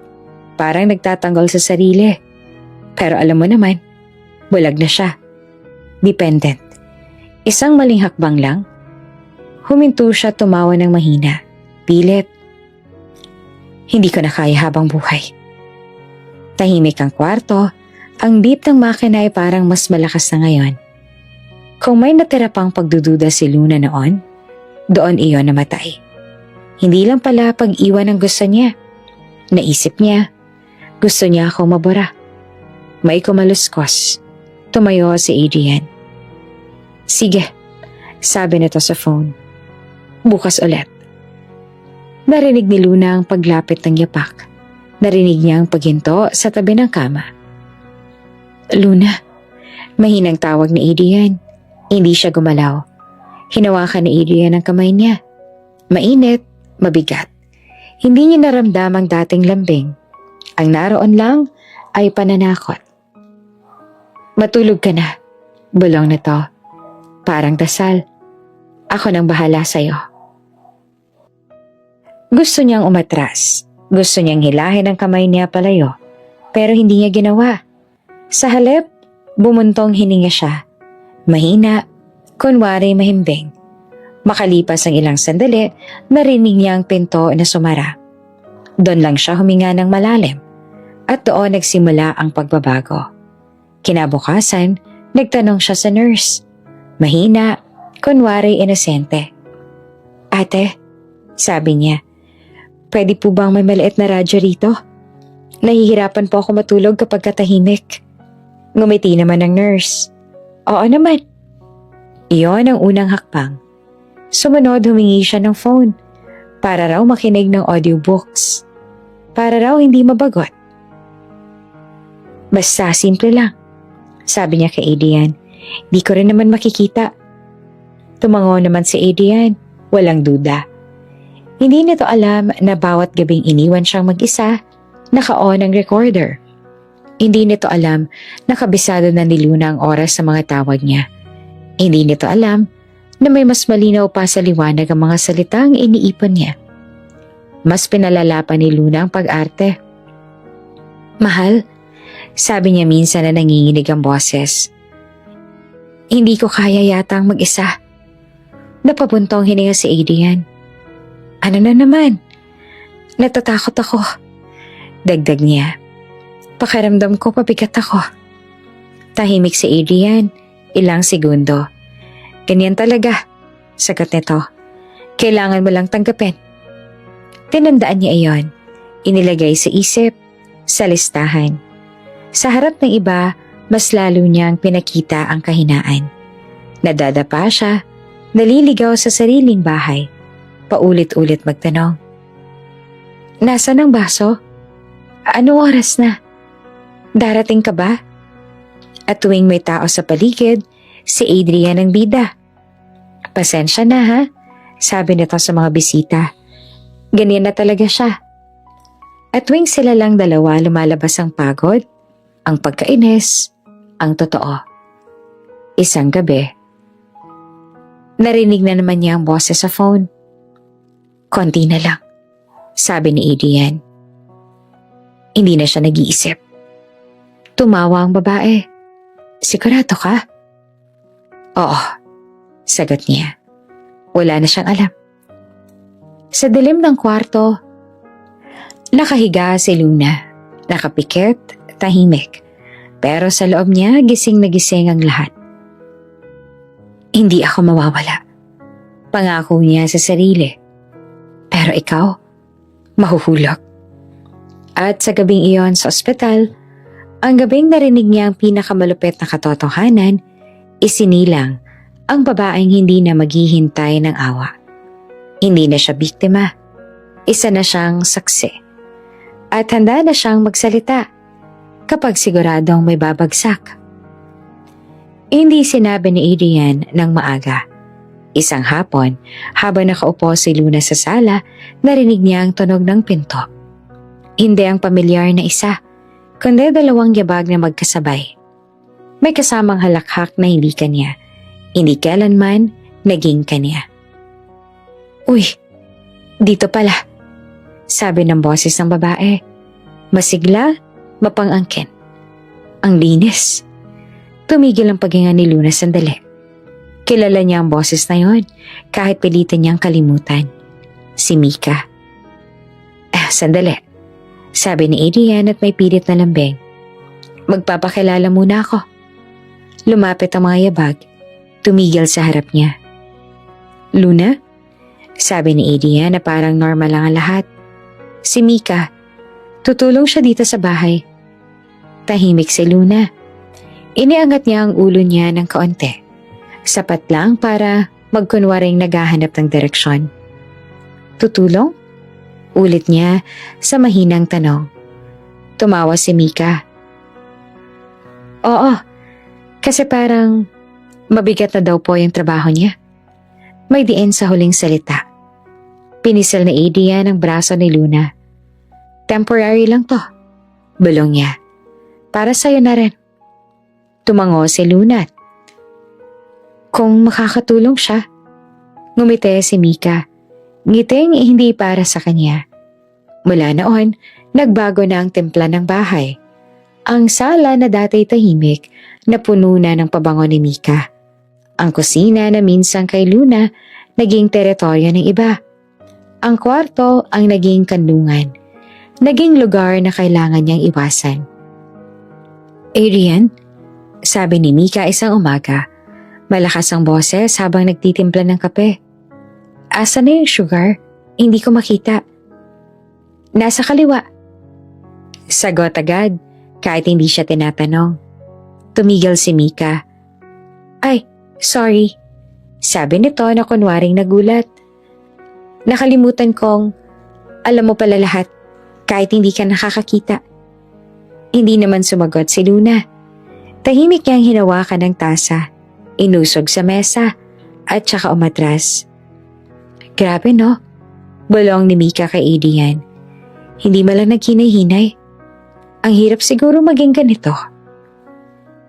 Parang nagtatanggol sa sarili. Pero alam mo naman, bulag na siya. Dependent. 1 maling hakbang lang. Huminto siya, tumawa ng mahina. Pilit. Hindi ko na kaya habang buhay. Tahimik ang kwarto. Ang beep ng makina ay parang mas malakas na ngayon. Kung may natira pang pagdududa si Luna noon, doon iyon namatay. Hindi lang pala pag-iwan ang gusto niya. Naisip niya, gusto niya ako mabura. May kumaluskos. Tumayo si Adrian. Sige, sabi nito sa phone. Bukas ulit. Narinig ni Luna ang paglapit ng yapak. Narinig niya ang paghinto sa tabi ng kama. Luna, mahinang tawag ni Adrian. Hindi siya gumalaw. Hinawakan ni Adrian ang kamay niya. Mainit, mabigat. Hindi niya naramdam ang dating lambing. Ang naroon lang ay pananakot. Matulog ka na, bulong nito. Parang dasal. Ako nang bahala sa'yo. Gusto niyang umatras. Gusto niyang hilahin ang kamay niya palayo. Pero hindi niya ginawa. Sa halip, bumuntong hininga siya. Mahina, kunwari mahimbing. Makalipas ang ilang sandali, narinig niya ang pinto na sumara. Doon lang siya huminga ng malalim. At doon nagsimula ang pagbabago. Kinabukasan, nagtanong siya sa nurse. Mahina, kunwari inosente. Ate, sabi niya, pwede po bang may maliit na radyo rito? Nahihirapan po ako matulog kapag katahimik. Ngumiti naman ang nurse. Oo naman. Iyon ang unang hakbang. Sumunod humingi siya ng phone para raw makinig ng audiobooks. Para raw hindi mabagot. Basta simple lang, sabi niya kay Adrian. Di ko rin naman makikita. Tumango naman si Adrian, walang duda. Hindi nito alam na bawat gabing iniwan siyang mag-isa, naka-on ang recorder. Hindi nito alam na kabisado na ni Luna ang oras sa mga tawag niya. Hindi nito alam na may mas malinaw pa sa liwanag ang mga salitang iniipon niya. Mas pinalala pa ni Luna ang pag-arte. Mahal, Sabi niya minsan na nanginginig ang boses. Hindi ko kaya yatang mag-isa. Napabuntong hininga si Adrian. Ano na naman? Natatakot ako. Dagdag niya. Pakiramdam ko pabigat ako. Tahimik si Adrian, ilang segundo. Ganyan talaga, sagot nito. Kailangan mo lang tanggapin. Tinandaan niya iyon. Inilagay sa isip, sa listahan. Sa harap ng iba, mas lalo niyang pinakita ang kahinaan. Nadadapa siya, naliligaw sa sariling bahay. Paulit-ulit magtanong. Nasaan ang baso? Ano oras na? Darating ka ba? At tuwing may tao sa paligid, si Adrian ang bida. Pasensya na ha, sabi nito sa mga bisita. Ganyan na talaga siya. At tuwing sila lang dalawa lumalabas ang pagod, ang pagkainis, ang totoo. Isang gabi, narinig na naman niya ang boses sa phone. Konti na lang, sabi ni Adrian. Hindi na siya nag-iisip. Tumawa ang babae. Sigurado ka? Oo, sagot niya. Wala na siyang alam. Sa dilim ng kwarto, nakahiga si Luna. Nakapikit, tahimik. Pero sa loob niya, gising na gising ang lahat. Hindi ako mawawala. Pangako niya sa sarili. Pero ikaw, mahuhulog. At sa gabing iyon sa ospital, ang gabing narinig niya ang pinakamalupit na katotohanan, isinilang ang babaeng hindi na maghihintay ng awa. Hindi na siya biktima. Isa na siyang saksi. At handa na siyang magsalita kapag siguradong may babagsak. Hindi sinabi ni Adrian ng maaga. Isang hapon, habang nakaupo si Luna sa sala, narinig niya ang tunog ng pinto. Hindi ang pamilyar na isa, kundi dalawang yabag na magkasabay. May kasamang halakhak na hindi kanya. Hindi kailanman naging kanya. Uy, dito pala, sabi ng boses ng babae. Masigla, mapangangkin. Ang linis. Tumigil ang paghinga ni Luna sandali. Kilala niya ang boses na yon kahit pilitan niyang kalimutan. Si Mika. Sandali, sabi ni Adrian at may pilit na lambing. Magpapakilala muna ako. Lumapit ang mga yabag. Tumigil sa harap niya. Luna? Sabi ni Adrian na parang normal lang ang lahat. Si Mika. Tutulong siya dito sa bahay. Tahimik si Luna. Iniangat niya ang ulo niya ng kaunti. Sapat lang para magkunwaring naghahanap ng direksyon. Tutulong? Ulit niya sa mahinang tanong. Tumawa si Mika. Oo, kasi parang mabigat na daw po yung trabaho niya. May diin sa huling salita. Pinisal ni Adrian ang braso ni Luna. Temporary lang to. Bulong niya. Para sa'yo na rin. Tumango si Luna. Kung makakatulong siya. Ngumiti si Mika. Ngiting hindi para sa kanya. Mula noon, nagbago na ang timpla ng bahay. Ang sala na dati tahimik, napuno na ng pabango ni Mika. Ang kusina na minsan kay Luna, naging teritoryo ng iba. Ang kwarto ang naging kanlungan. Naging lugar na kailangan niyang iwasan. Adrian, sabi ni Mika isang umaga. Malakas ang boses habang nagtitimpla ng kape. Asa na yung sugar? Hindi ko makita. Nasa kaliwa. Sagot agad, kahit hindi siya tinatanong. Tumigil si Mika. Ay, sorry. Sabi nito na kunwaring nagulat. Nakalimutan kong, alam mo pala lahat, kahit hindi ka nakakakita. Hindi naman sumagot si Luna. Tahimik niyang hinawakan ng tasa, inusog sa mesa, at saka umatras. Grabe no? Bulong ni Mika kay Adrian. Hindi malang naghinay-hinay. Ang hirap siguro maging ganito.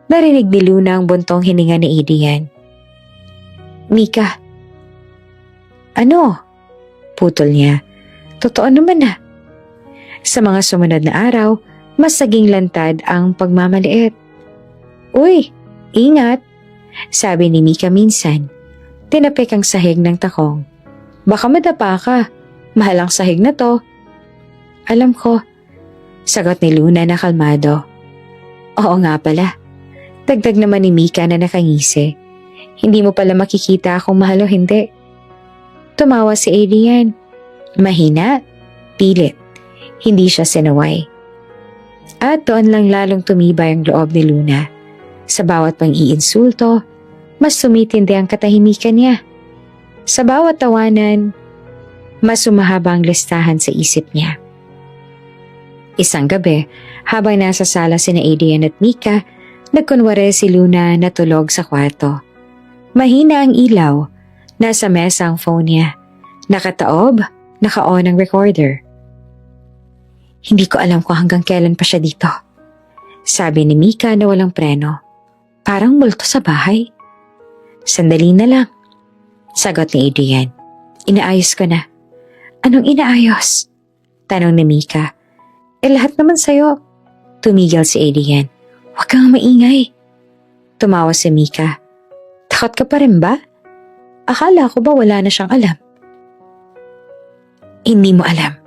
Narinig ni Luna ang buntong hininga ni Adrian. Mika. Ano? Putol niya. Totoo naman na. Sa mga sumunod na araw, mas naging lantad ang pagmamaliit. "Uy, ingat," sabi ni Mika minsan. Tinapik ang sahig ng takong. "Baka madapa ka. Mahal ang sahig na to." "Alam ko," sagot ni Luna na kalmado. "Oo nga pala." Dagdag naman ni Mika na nakangisi. "Hindi mo pala makikita kung mahal o hindi." Tumawa si Adrian. Mahina, pilit. Hindi siya sinaway. At doon lang lalong tumibay ang loob ni Luna. Sa bawat pang-iinsulto, mas tumitindi ang katahimikan niya. Sa bawat tawanan, mas sumahaba ang listahan sa isip niya. Isang gabi, habang nasa sala sina Adrian at Mika, nagkunwari si Luna na tulog sa kwarto. Mahina ang ilaw, nasa mesa ang phone niya. Nakataob, naka-on ang recorder. "Hindi ko alam kung hanggang kailan pa siya dito," sabi ni Mika na walang preno. "Parang multo sa bahay." "Sandali na lang," sagot ni Adrian. "Inaayos ko na." "Anong inaayos?" tanong ni Mika. Lahat naman sa'yo." Tumigil si Adrian. "Huwag kang maingay." Tumawa si Mika. "Takot ka pa rin ba? Akala ko ba wala na siyang alam?" "Hindi mo alam,"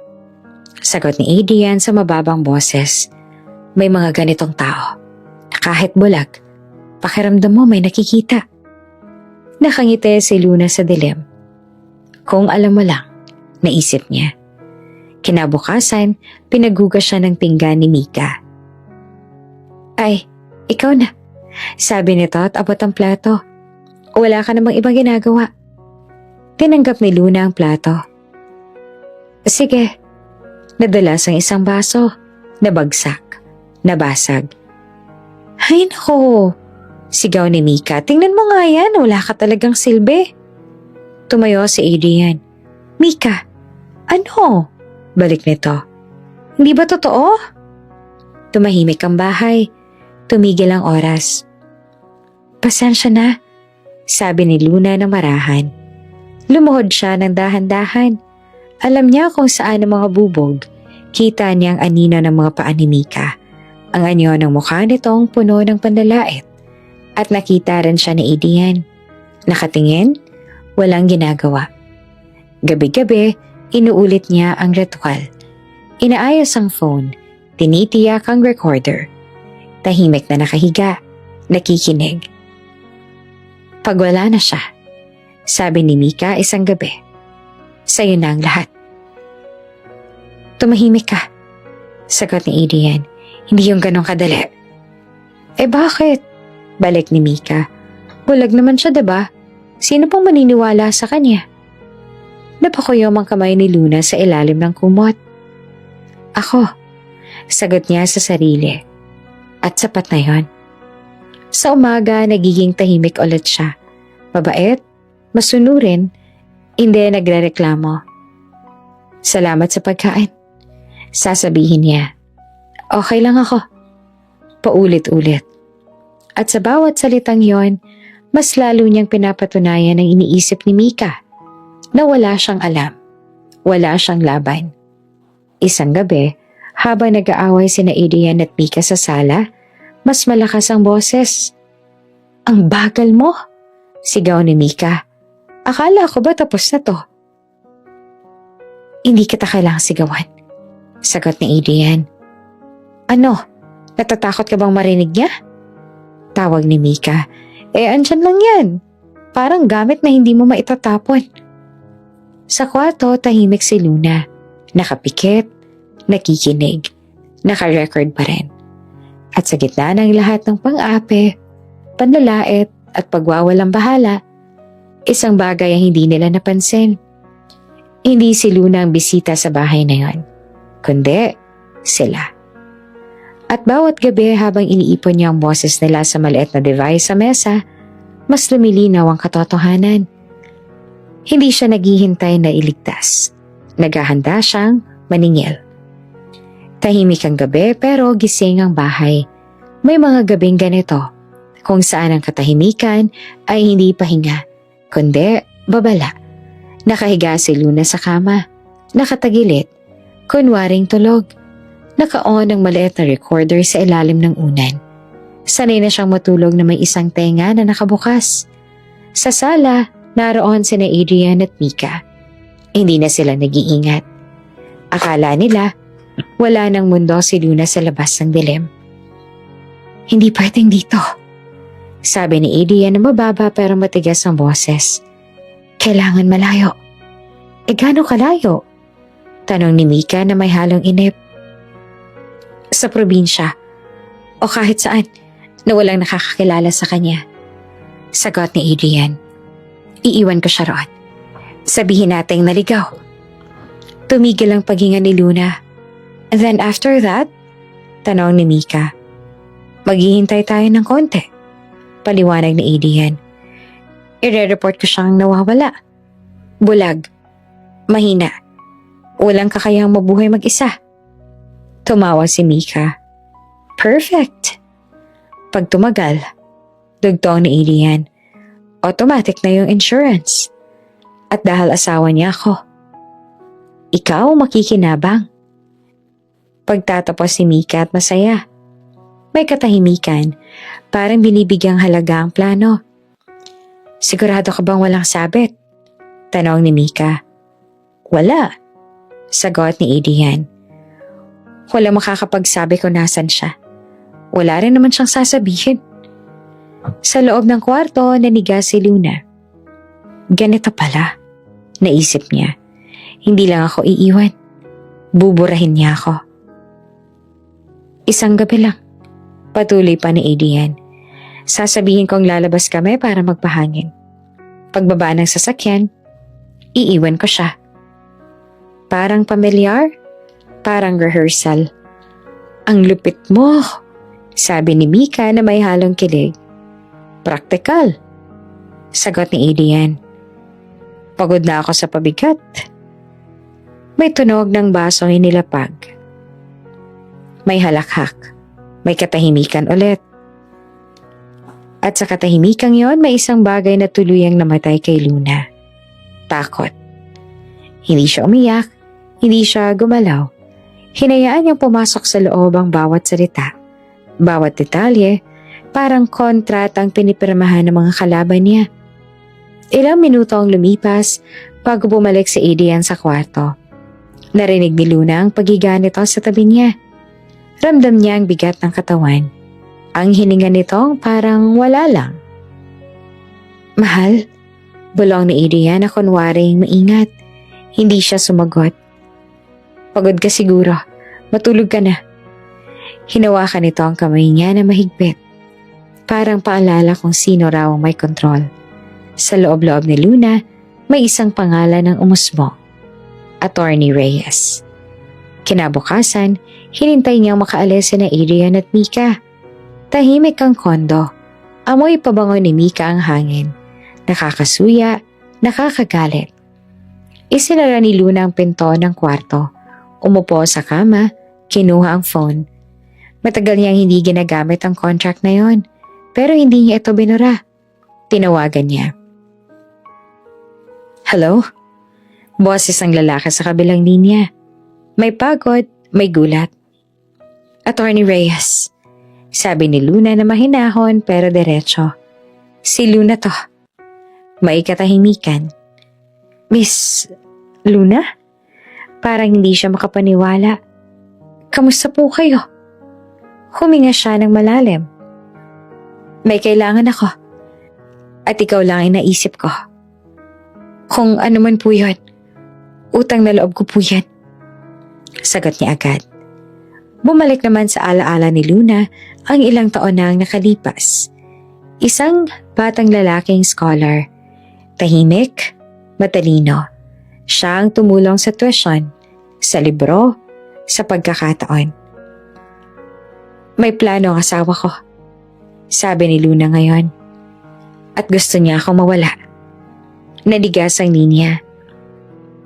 sagot ni Adrian sa mababang boses. "May mga ganitong tao na kahit bulag, pakiramdam mo may nakikita." Nakangiti si Luna sa dilim. Kung alam mo lang, naisip niya. Kinabukasan, pinagugas siya ng pinggan ni Mika. "Ay, ikaw na," sabi nito at abot ang plato. "Wala ka namang ibang ginagawa." Tinanggap ni Luna ang plato. "Sige." Nadalas ang isang baso. Nabagsak. Nabasag. "Ay nako," sigaw ni Mika. "Tingnan mo nga yan, wala ka talagang silbi." Tumayo si Adrian. "Mika, ano?" Balik nito. "Hindi ba totoo?" Tumahimik ang bahay. Tumigil ang oras. "Pasensya na," sabi ni Luna na marahan. Lumuhod siya ng dahan-dahan. Alam niya kung saan ang mga bubog. Kita niya ang anino ng mga paa ni Mika. Ang anyo ng mukha nitong puno ng panlalait. At nakita rin siya ni Adrian. Nakatingin, walang ginagawa. Gabi-gabi, inuulit niya ang ritual. Inaayos ang phone, tinitiyak ang recorder. Tahimik na nakahiga, nakikinig. Pag wala na siya, sabi ni Mika isang gabi, "Sa'yo na ang lahat." "Tumahimik ka," sagot ni Adrian. "Hindi yung ganong kadali." Bakit?" Balik ni Mika. "Bulag naman siya, diba? Sino pang maniniwala sa kanya?" Napakuyom ang kamay ni Luna sa ilalim ng kumot. "Ako," sagot niya sa sarili. At sapat na yon. Sa umaga, nagiging tahimik ulit siya. Mabait, masunurin, hindi nagrereklamo. "Salamat sa pagkain," sasabihin niya. "Okay lang ako." Paulit-ulit. At sa bawat salitang yon, mas lalo niyang pinapatunayan ang iniisip ni Mika. Na wala siyang alam. Wala siyang laban. Isang gabi, habang nag-aaway sina Adrian at Mika sa sala, mas malakas ang boses. "Ang bagal mo!" sigaw ni Mika. "Akala ko ba tapos na to?" "Hindi kita kailangang sigawan," sagot ni Adrian. "Ano? Natatakot ka bang marinig niya?" Tawag ni Mika. Andyan lang yan. Parang gamit na hindi mo maitatapon." Sa kwarto, tahimik si Luna. Nakapikit, nakikinig, naka-record pa rin. At sa gitna ng lahat ng pang-ape, panlalait at pagwawalang bahala, isang bagay ang hindi nila napansin. Hindi si Luna ang bisita sa bahay na yon, kundi sila. At bawat gabi habang iniipon niya ang boses nila sa maliit na device sa mesa, mas lumilinaw ang katotohanan. Hindi siya naghihintay na iligtas. Naghahanda siyang maningil. Tahimik ang gabi pero gising ang bahay. May mga gabing ganito, kung saan ang katahimikan ay hindi pahinga, kundi babala. Nakahiga si Luna sa kama, nakatagilid, kunwaring tulog. Naka-on ang maliit na recorder sa ilalim ng unan. Sanay na siyang matulog na may isang tenga na nakabukas. Sa sala, naroon sina Adrian at Mika. Hindi na sila nag-iingat. Akala nila, wala ng mundo si Luna sa labas ng dilim. Hindi pwedeng dito, sabi ni Adrian na mababa pero matigas ang boses. Kailangan malayo. Gaano kalayo? Tanong ni Mika na may halong inip. Sa probinsya, o kahit saan, na walang nakakakilala sa kanya. Sagot ni Adrian. Iiwan ko siya roon. Sabihin nating naligaw. Tumigil ang paghinga ni Luna. And then after that, tanong ni Mika. Maghihintay tayo ng konti. Paliwanag ni Adrian. I-report ko siyang nawawala. Bulag. Mahina. Walang kakayahang mabuhay mag-isa. Tumawa si Mika. Perfect. Pag tumagal, dugtong ni Adrian, automatic na yung insurance. At dahil asawa niya ako, ikaw makikinabang. Pagtatapos si Mika at masaya. May katahimikan, parang binibigyang halaga ang plano. Sigurado ka bang walang sabit? Tanong ni Mika. Wala, sagot ni Adrian. Wala makakapagsabi kung nasan siya. Wala rin naman siyang sasabihin. Sa loob ng kwarto, naniga si Luna. Ganito pala, naisip niya. Hindi lang ako iiwan. Buburahin niya ako. Isang gabi lang. Patuloy pa ni Adrian. Sasabihin kong lalabas kami para magpahangin. Pagbaba ng sasakyan, iiwan ko siya. Parang pamilyar, parang rehearsal. Ang lupit mo, sabi ni Mika na may halong kilig. Praktikal, sagot ni Adrian. Pagod na ako sa pabigat. May tunog ng basong inilapag. May halakhak. May katahimikan ulit. At sa katahimikan yon, may isang bagay na tuluyang namatay kay Luna. Takot. Hindi siya umiyak, hindi siya gumalaw. Hinayaan niyang pumasok sa loob ang bawat salita. Bawat detalye, parang kontrat ang pinipirmahan ng mga kalaban niya. Ilang minuto ang lumipas bago bumalik si Adrian sa kwarto. Narinig ni Luna ang paghiga nito sa tabi niya. Ramdam niya ang bigat ng katawan. Ang hininga nitong parang wala lang. Mahal, bulong ni Adrian na kunwaring maingat. Hindi siya sumagot. Pagod ka siguro. Matulog ka na. Hinawakan nito ang kamay niya na mahigpit. Parang paalala kung sino raw ang may kontrol. Sa loob-loob ni Luna, may isang pangalan ng umusbong. Attorney Reyes. Kinabukasan, hinintay niyang makaalis na Adrian at Mika. Tahimik ang kondo. Amoy pabango ni Mika ang hangin. Nakakasuya, nakakagalit. Isinara ni Luna ang pinto ng kwarto. Umupo sa kama, kinuha ang phone. Matagal niyang hindi ginagamit ang contract na yon, pero hindi niya ito binura. Tinawagan niya. Hello? Boses ang lalaki sa kabilang linya. May pagod, may gulat. Attorney Reyes, sabi ni Luna na mahinahon pero diretso. Si Luna to. May katahimikan. Miss Luna? Parang hindi siya makapaniwala. Kamusta po kayo? Huminga siya ng malalim. May kailangan ako. At ikaw lang ay naisip ko. Kung ano man po yun, utang na loob ko po yan. Sagot niya agad. Bumalik naman sa alaala ni Luna ang ilang taon na ang nakalipas. Isang batang lalaking scholar. Tahimik, matalino. Siya ang tumulong sa tuition, sa libro, sa pagkakataon. May plano ang asawa ko, sabi ni Luna ngayon. At gusto niya akong mawala. Nadigas ang linya.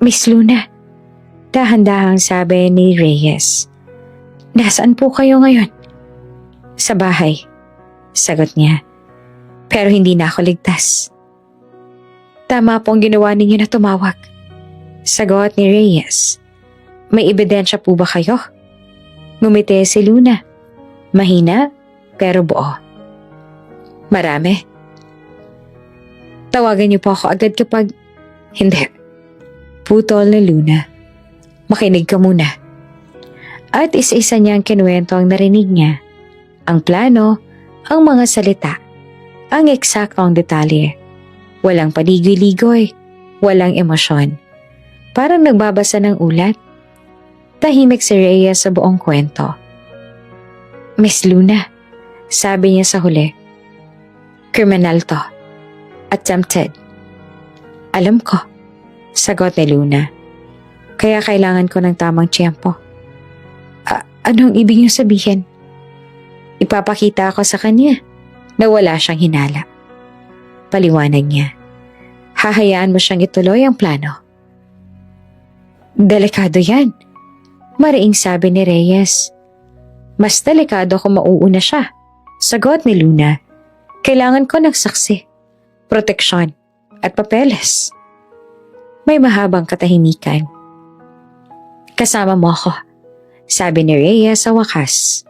Miss Luna, dahan-dahang sabi ni Reyes. Nasaan po kayo ngayon? Sa bahay, sagot niya. Pero hindi na ako ligtas. Tama po ang ginawa ninyo na tumawag, sagot ni Reyes. May ebidensya po ba kayo? Ngumiti si Luna. Mahina, pero buo. Marami. Tawagan niyo po ako agad kapag... Hindi. Putol ni Luna. Makinig ka muna. At isa-isa niyang kinuwento ang narinig niya. Ang plano, ang mga salita, ang eksaktong detalye. Walang paligoy-ligoy, walang emosyon. Parang nagbabasa ng ulat. Tahimik si Rhea sa buong kwento. Miss Luna, sabi niya sa huli. Kriminal to. Attempted. Alam ko, sagot ni Luna. Kaya kailangan ko ng tamang tiyempo. Anong ibig niyo sabihin? Ipapakita ako sa kanya na wala siyang hinala. Paliwanag niya. Hahayaan mo siyang ituloy ang plano. Delikado yan. Mariing sabi ni Reyes. Mas delikado kung mauuna siya. Sagot ni Luna. Kailangan ko ng saksi, proteksyon at papeles. May mahabang katahimikan. Kasama mo ako, sabi ni Reyes sa wakas.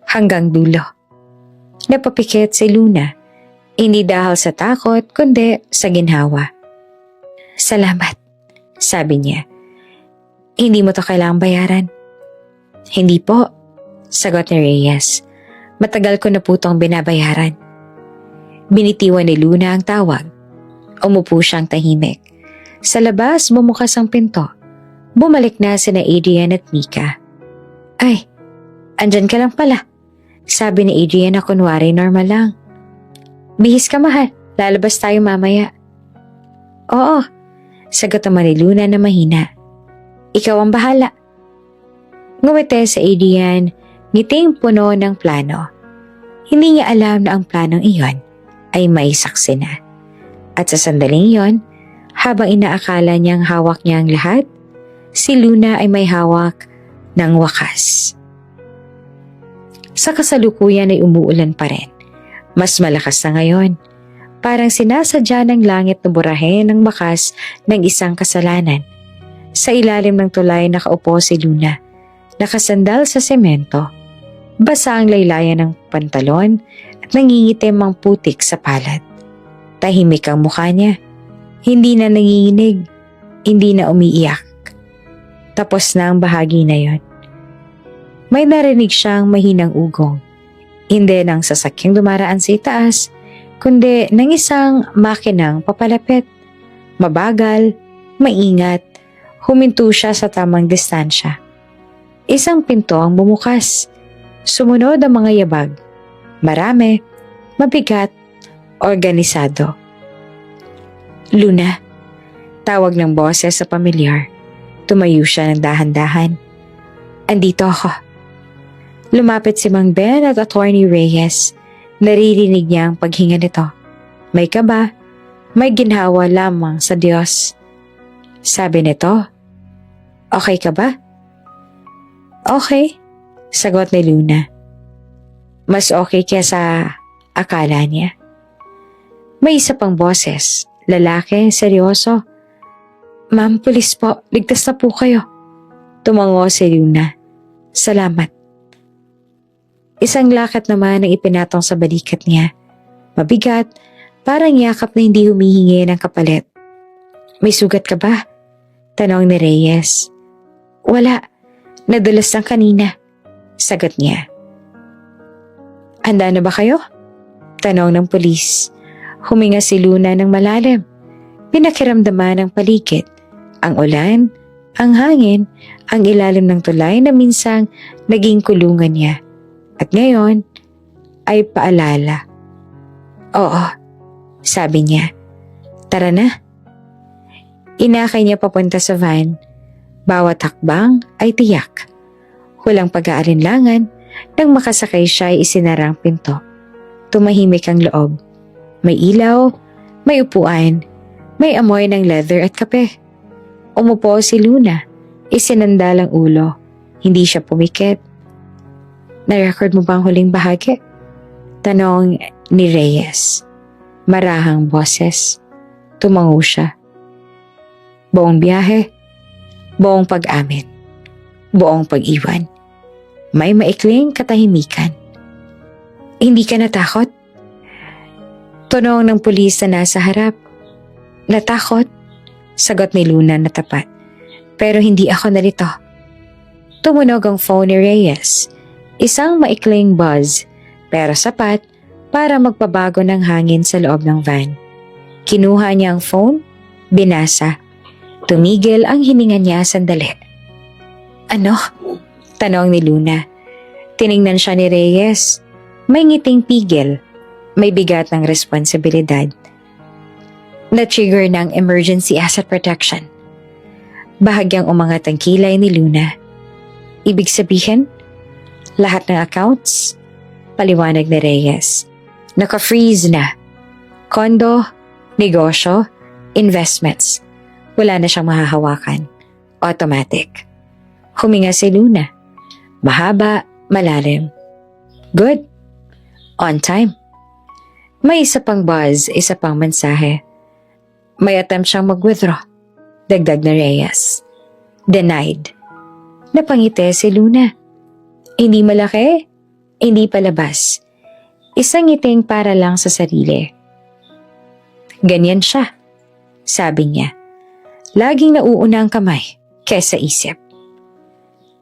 Hanggang dulo. Napapikit si Luna. Hindi dahil sa takot, kundi sa ginhawa. Salamat, sabi niya. Hindi mo to kailangang bayaran. Hindi po, sagot ni Reyes. Matagal ko na po itong binabayaran. Binitiwan ni Luna ang tawag. Umupo siyang tahimik. Sa labas, bumukas ang pinto. Bumalik na sina Adrian at Mika. Ay, andyan ka lang pala. Sabi ni Adrian na kunwari normal lang. Bihis ka mahal, lalabas tayo mamaya. Oo, sagot naman ni Luna na mahina. Ikaw ang bahala. Ngumiti sa Adrian, ngiting puno ng plano. Hindi niya alam na ang planong iyon ay may saksi na. At sa sandaling iyon, habang inaakala niyang hawak niya ang lahat, si Luna ay may hawak ng wakas. Sa kasalukuyan ay umuulan pa rin. Mas malakas na ngayon. Parang sinasadya ng langit na burahin ng bakas ng isang kasalanan. Sa ilalim ng tulay nakaupo si Luna. Nakasandal sa semento. Basa ang laylayan ng pantalon at nangingitim ang putik sa palad. Tahimik ang mukha niya. Hindi na nanginginig. Hindi na umiiyak. Tapos na ang bahagi na yon. May narinig siyang mahinang ugong. Hindi ng sasakyang dumaraan sa itaas, kundi ng isang makinang papalapit. Mabagal, maingat, huminto siya sa tamang distansya. Isang pinto ang bumukas. Sumunod ang mga yabag. Marami, mabigat, organisado. Luna, tawag ng boses sa pamilyar. Tumayo siya ng dahan-dahan. Andito ako. Lumapit si Mang Ben at Attorney Reyes. Naririnig niya ang paghinga nito. May kaba, may ginhawa lamang sa Diyos. Sabi nito, okay ka ba? Okay, sagot ni Luna. Mas okay kesa akala niya. May isa pang boses, lalaki, seryoso. Ma'am, pulis po, ligtas na po kayo. Tumango si Luna. Salamat. Isang lakad naman ang ipinatong sa balikat niya. Mabigat, parang yakap na hindi humihingi ng kapalit. May sugat ka ba? Tanong ni Reyes. Wala, nadulas lang kanina. Sagot niya. Handa na ba kayo? Tanong ng pulis. Huminga si Luna ng malalim. Pinakiramdaman ang paligid. Ang ulan, ang hangin, ang ilalim ng tulay na minsang naging kulungan niya. At ngayon ay paalala. Oo, sabi niya. Tara na. Inakay niya papunta sa van. Bawat hakbang ay tiyak. Walang pag-aalinlangan. Nang makasakay siya ay isinarang pinto. Tumahimik ang loob. May ilaw, may upuan, may amoy ng leather at kape. Umupo si Luna. Isinandal ang ulo. Hindi siya pumikit. Na-record mo ba ang huling bahagi? Tanong ni Reyes. Marahang boses. Tumango siya. Buong biyahe, buong pag-amin, buong pag-iwan. May maikling katahimikan. Hindi ka natakot? Tunong ng pulis na nasa harap. Natakot? Sagot ni Luna na tapat. Pero hindi ako nalito. Tumunog ang phone ni Reyes. Isang maikling buzz, pero sapat para magpabago ng hangin sa loob ng van. Kinuha niya ang phone, binasa. Tumigil ang hininga niya sandali. Ano? Tanong ni Luna. Tiningnan siya ni Reyes. May ngiting pigil. May bigat ng responsibilidad. Na-trigger ng emergency asset protection. Bahagyang umangat ang kilay ni Luna. Ibig sabihin, lahat ng accounts, paliwanag ni Reyes. Naka-freeze na. Kondo, negosyo, investments. Wala na siyang mahahawakan. Automatic. Huminga si Luna. Mahaba, malalim. Good. On time. May isa pang buzz, isa pang mensahe. May attempt siyang mag-withdraw. Dagdag na Reyes. Denied. Napangiti si Luna. Hindi malaki, hindi palabas. Isang ngiting para lang sa sarili. Ganyan siya, sabi niya. Laging nauuna ang kamay kesa isip.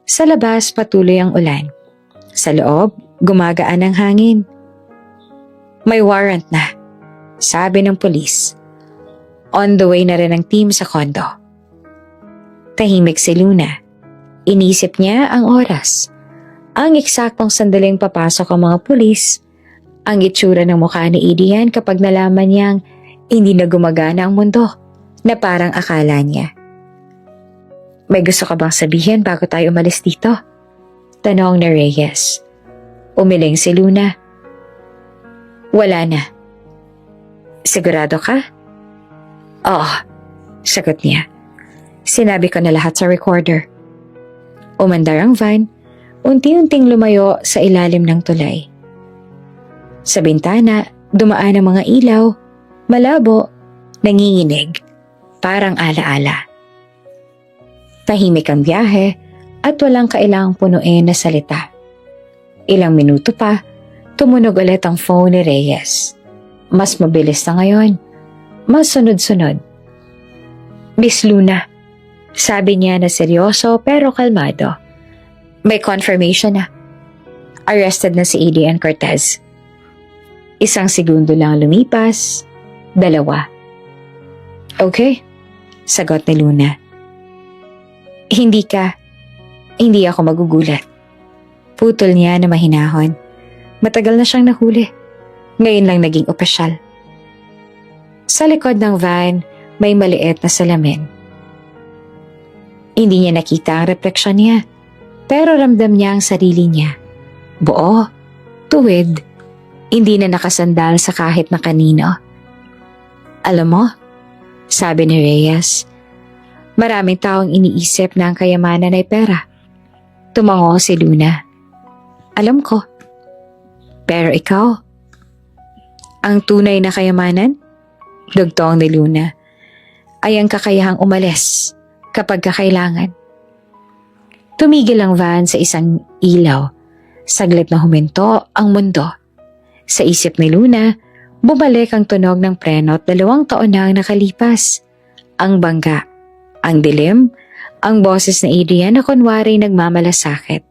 Sa labas patuloy ang ulan. Sa loob, gumagaan ang hangin. May warrant na, sabi ng pulis. On the way na rin ang team sa kondo. Tahimik si Luna. Inisip niya ang oras. Ang eksaktong sandaling papasok ang mga pulis. Ang itsura ng mukha ni Adrian kapag nalaman niyang hindi na gumagana ang mundo na parang akala niya. May gusto ka bang sabihin bago tayo umalis dito? Tanong ni Reyes. Umiling si Luna. Wala na. Sigurado ka? Oo, sagot niya. Sinabi ko na lahat sa recorder. Umandar ang van, unti-unting lumayo sa ilalim ng tulay. Sa bintana, dumaan ang mga ilaw, malabo, nanginginig, parang alaala. Tahimik ang biyahe at walang kailangang punuin na salita. Ilang minuto pa, tumunog ulit ang phone ni Reyes. Mas mabilis na ngayon, mas sunod-sunod. Miss Luna, sabi niya na seryoso pero kalmado. May confirmation na. Arrested na si Adrian Cortez. Isang segundo lang lumipas, 2. Okay, sagot ni Luna. Hindi ako magugulat. Putol niya na mahinahon. Matagal na siyang nahuli. Ngayon lang naging opisyal. Sa likod ng van, may maliit na salamin. Hindi niya nakita ang refleksyon niya, pero ramdam niya ang sarili niya. Buo, tuwid, hindi na nakasandal sa kahit na kanino. Alam mo, sabi ni Reyes, maraming taong iniisip na ang kayamanan ay pera. Tumango si Luna. Alam ko. Pero ikaw, ang tunay na kayamanan, dugtong ni Luna, ay ang kakayahang umalis kapag kakailangan. Tumigil ang van sa isang ilaw. Saglit na huminto ang mundo. Sa isip ni Luna, bumalik ang tunog ng preno at 2 taon na ang nakalipas. Ang bangga, ang dilim, ang boses ni Adrian na kunwari nagmamalasakit.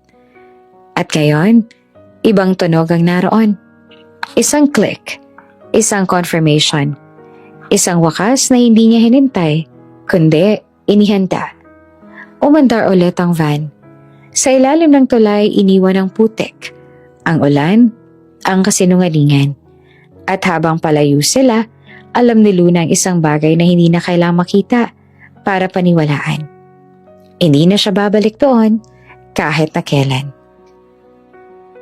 At ngayon, ibang tunog ang naroon. Isang click, isang confirmation, isang wakas na hindi niya hinintay, kundi inihanda. Umandar ulit ang van. Sa ilalim ng tulay, iniwan ang putik, ang ulan, ang kasinungalingan. At habang palayo sila, alam ni Luna ang isang bagay na hindi na kailangang makita para paniwalaan. Hindi na siya babalik doon kahit na kailan.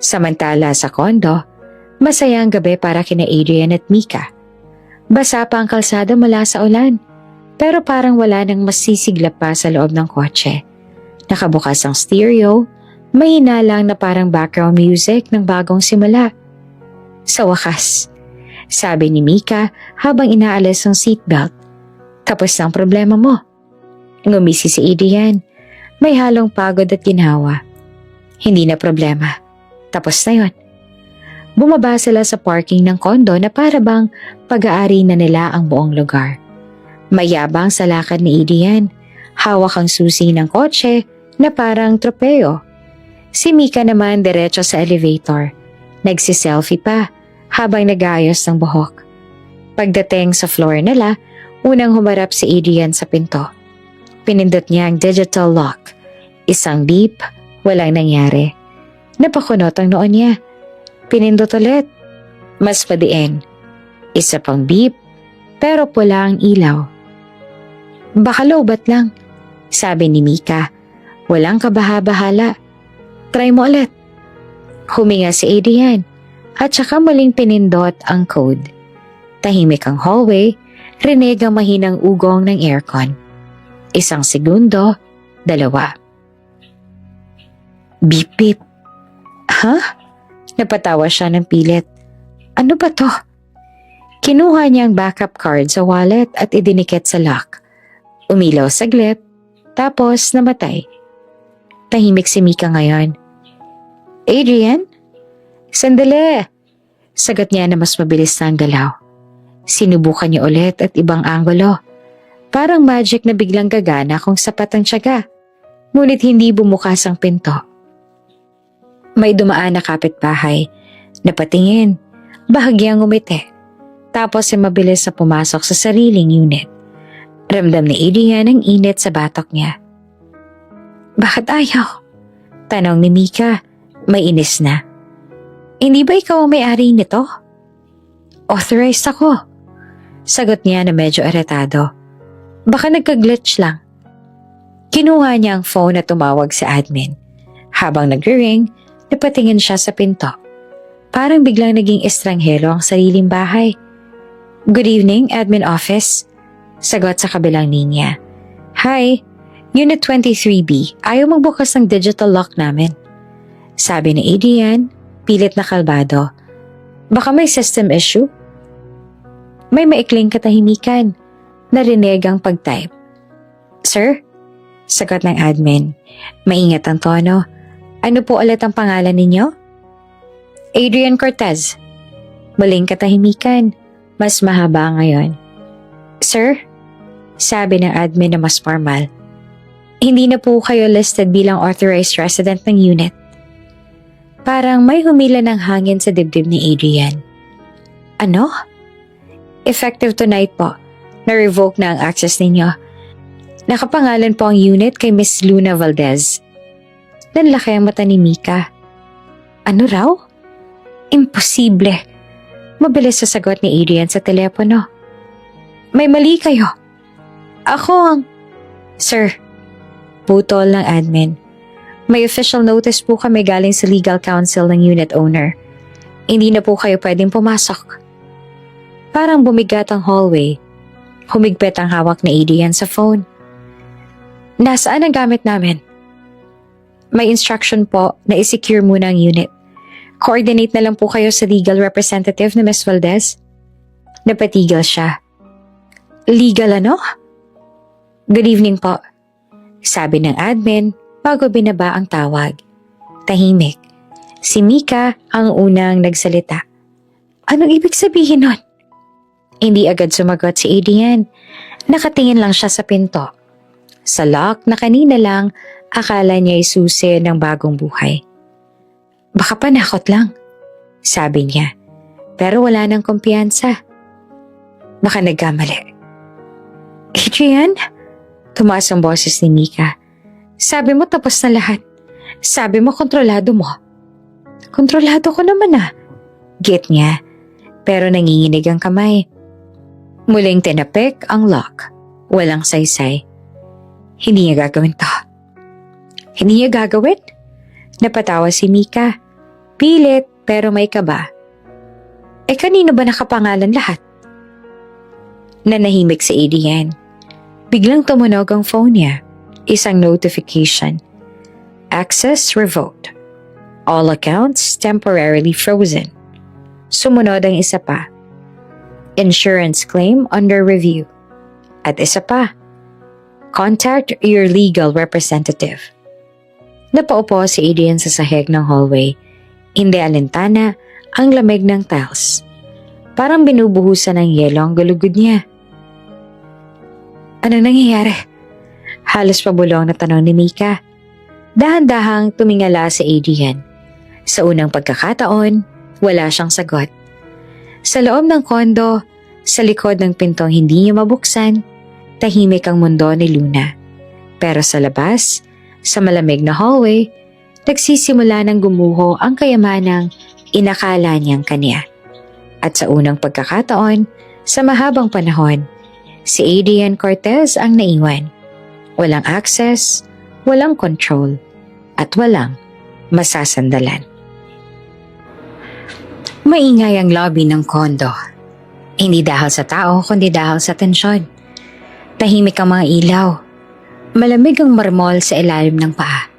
Samantala sa kondo, masaya ang gabi para kina Adrian at Mika. Basa pa ang kalsada mula sa ulan, pero parang wala nang masisigla pa sa loob ng kotse. Nakabukas ang stereo, may hinalang na parang background music ng bagong simula. Sa wakas, sabi ni Mika habang inaalis ang seatbelt. Tapos na ang problema mo. Ngumisi si Adrian, may halong pagod at ginhawa. Hindi na problema. Tapos na yon. Bumaba sila sa parking ng kondo na para bang pag-aari na nila ang buong lugar. Mayabang sa lakad ni Adrian. Hawak ang susi ng kotse na parang tropeo. Si Mika naman diretso sa elevator. Nagsiselfie pa habang nag-aayos ng buhok. Pagdating sa floor nila, unang humarap si Adrian sa pinto. Pinindot niya ang digital lock. Isang beep, walang nangyari. Napakunot ang noon niya. Pinindot ulit. Mas padiin. Isa pang beep, pero pula ang ilaw. Baka lowbat lang, sabi ni Mika. Walang kabaha-bahala. Try mo ulit. Huminga si Adrian at saka muling pinindot ang code. Tahimik ang hallway, rinig ang mahinang ugong ng aircon. Isang segundo, dalawa. Beep beep. Ha? Napatawa siya ng pilit. Ano ba to? Kinuha niya ang backup card sa wallet at idinikit sa lock. Umilaw saglit, tapos namatay. Tahimik si Mika ngayon. Adrian? Sandali! Sagot niya na mas mabilis na ang galaw. Sinubukan niya ulit at ibang anggulo. Parang magic na biglang gagana kung sapat ang tiyaga. Ngunit hindi bumukas ang pinto. May dumaan na kapitbahay. Napatingin, bahagyang umiti. Tapos ay mabilis na pumasok sa sariling unit. Ramdam ni Adrian ang init sa batok niya. Bakit ayaw? Tanong ni Mika, may inis na. Hindi ba ikaw ang may-ari nito? Authorized ako. Sagot niya na medyo iritado. Baka nagka-glitch lang. Kinuha niya ang phone at tumawag sa admin. Habang nag-ring, napatingin siya sa pinto. Parang biglang naging estranghero ang sariling bahay. Good evening, admin office. Sagot sa kabilang linya. Hi, Unit 23B. Ayaw magbukas ng digital lock namin. Sabi ni Adrian, pilit na kalbado. Baka may system issue? May maikling katahimikan. Narinig ang pag-type. Sir? Sagot ng admin. Maingat ang tono. Ano po ulit ang pangalan ninyo? Adrian Cortez. Muling katahimikan. Mas mahaba ngayon. Sir? Sabi ng admin na mas formal. Hindi na po kayo listed bilang authorized resident ng unit. Parang may humila ng hangin sa dibdib ni Adrian. Ano? Effective tonight po. Na-revoke na ang access ninyo. Nakapangalan po ang unit kay Miss Luna Valdez. Nanlaki ang mata ni Mika. Ano raw? Imposible. Mabilis sa sagot ni Adrian sa telepono. May mali kayo. Ako ang... Sir, putol ng admin. May official notice po kami galing sa legal counsel ng unit owner. Hindi na po kayo pwedeng pumasok. Parang bumigat ang hallway. Humigpit ang hawak ni Adrian sa phone. Nasaan ang gamit namin? May instruction po na i-secure muna ang unit. Coordinate na lang po kayo sa legal representative na Ms. Valdez. Napatigil siya. Legal ano? Good evening po. Sabi ng admin bago binaba ang tawag. Tahimik. Si Mika ang unang nagsalita. Anong ibig sabihin nun? Hindi agad sumagot si Adrian. Nakatingin lang siya sa pinto. Sa lock na kanina lang, akala niya ay susi ng bagong buhay. Baka panakot lang, sabi niya. Pero wala nang kumpiyansa. Baka nagkamali. Adrian? Tumaas ang boses ni Mika. Sabi mo tapos na lahat. Sabi mo kontrolado mo. Kontrolado ko naman ah. Git niya. Pero nanginginig ang kamay. Muling tinapik ang lock. Walang saysay. Hindi niya gagawin to. Hindi niya gagawin? Napatawa si Mika. Pilit pero may kaba. Kanino ba nakapangalan lahat? Nanahimik si Adrian. Biglang tumunog ang phone niya. Isang notification. Access revoked. All accounts temporarily frozen. Sumunod ang isa pa. Insurance claim under review. At isa pa. Contact your legal representative. Napaupo si Adrian sa sahig ng hallway. Hindi alintana ang lamig ng tiles. Parang binubuhusan ng yelo ang gulugod niya. Anong nangyayari? Halos pabulong na tanong ni Mika. Dahan-dahang tumingala si Adrian. Sa unang pagkakataon, wala siyang sagot. Sa loob ng kondo, sa likod ng pintong hindi niya mabuksan, tahimik ang mundo ni Luna. Pero sa labas, sa malamig na hallway, nagsisimula ng gumuho ang kayamanang inakala niyang kanya. At sa unang pagkakataon, sa mahabang panahon, si Adrian Cortez ang naiwan. Walang access, walang control, at walang masasandalan. Maingay ang lobby ng kondo. Hindi dahil sa tao, kundi dahil sa tensyon. Tahimik ang mga ilaw. Malamig ang marmol sa ilalim ng paa.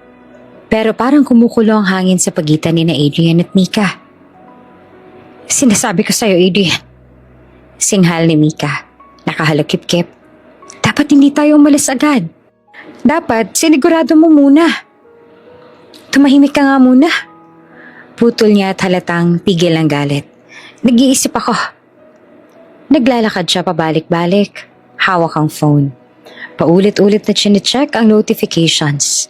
Pero parang kumukulo ang hangin sa pagitan ni na Adrian at Mika. Sinasabi ko sa'yo, Adrian. Singhal ni Mika. Nakahalukip-kip. Dapat hindi tayo umalis agad. Dapat sinigurado mo muna. Tumahimik ka nga muna. Putol niya at halatang tigil ang galit. Nag-iisip ako. Naglalakad siya pabalik-balik. Hawak ang phone. Paulit-ulit na chine-check ang notifications.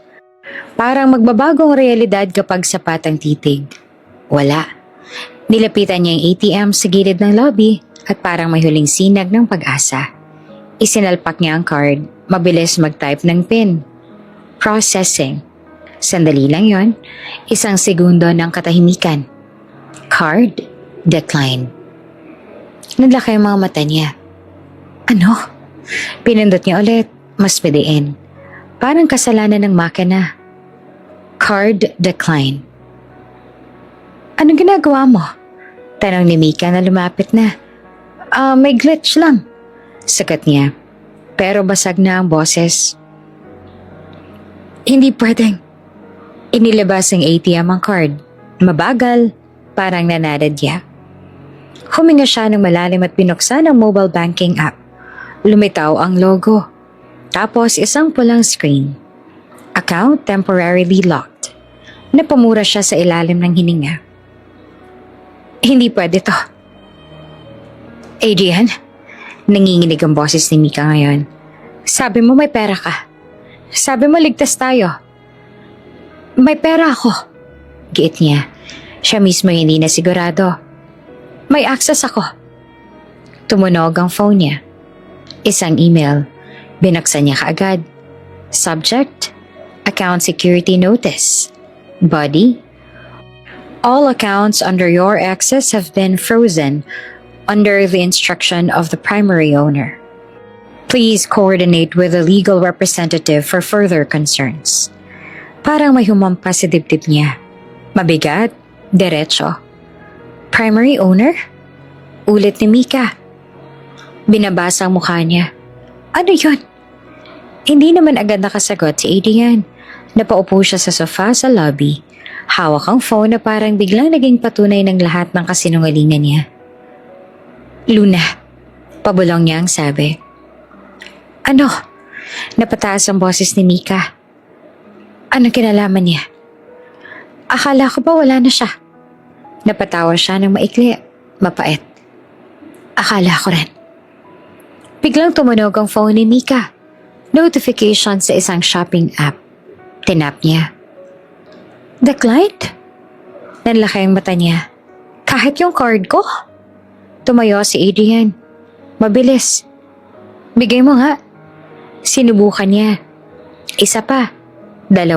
Parang magbabagong realidad kapag sapat ang titig. Wala. Nilapitan niya yung ATM sa gilid ng lobby at parang may huling sinag ng pag-asa. Isinalpak niya ang card. Mabilis mag-type ng PIN. Processing. Sandali lang yon. 1 segundo ng katahimikan. Card decline. Naglaki ang mga mata niya. Ano? Pinindot niya ulit. Mas pidiin. Parang kasalanan ng makina. Card decline. Anong ginagawa mo? Tanong ni Mika na lumapit na. May glitch lang. Sagot niya. Pero basag na ang boses. Hindi pwedeng. Inilabas ng ATM ang card. Mabagal, parang nananadya. Huminga siya ng malalim at binuksan ang mobile banking app. Lumitaw ang logo. Tapos isang pulang screen. Account temporarily locked. Napamura siya sa ilalim ng hininga. Hindi pwede to. Adrian? Nanginginig ang boses ni Mika ngayon. Sabi mo may pera ka. Sabi mo ligtas tayo. May pera ako. Giit niya. Siya mismo hindi na sigurado. May access ako. Tumunog ang phone niya. Isang email. Binuksan niya kaagad. Subject, Account Security Notice. Body, all accounts under your access have been frozen under the instruction of the primary owner. Please coordinate with a legal representative for further concerns. Parang may humampas sa dibdib niya. Mabigat, diretso. Primary owner? Ulit ni Mika. Binabasa ang mukha niya. Ano yun? Hindi naman agad nakasagot si Adrian. Napaupo siya sa sofa sa lobby. Hawak ang phone na parang biglang naging patunay ng lahat ng kasinungalingan niya. Luna, pabulong niya ang sabi. Ano? Napataas ang boses ni Mika. Anong kinalaman niya? Akala ko ba wala na siya? Napatawa siya ng maikli, mapait. Akala ko rin. Biglang tumunog ang phone ni Mika. Notification sa isang shopping app. Tinap niya. Declined? Nanlaki ang mata niya. Kahit yung card ko? Tumayo si Adrian. Mabilis. Bigay mo nga. Sinubukan niya. Isa pa. 2.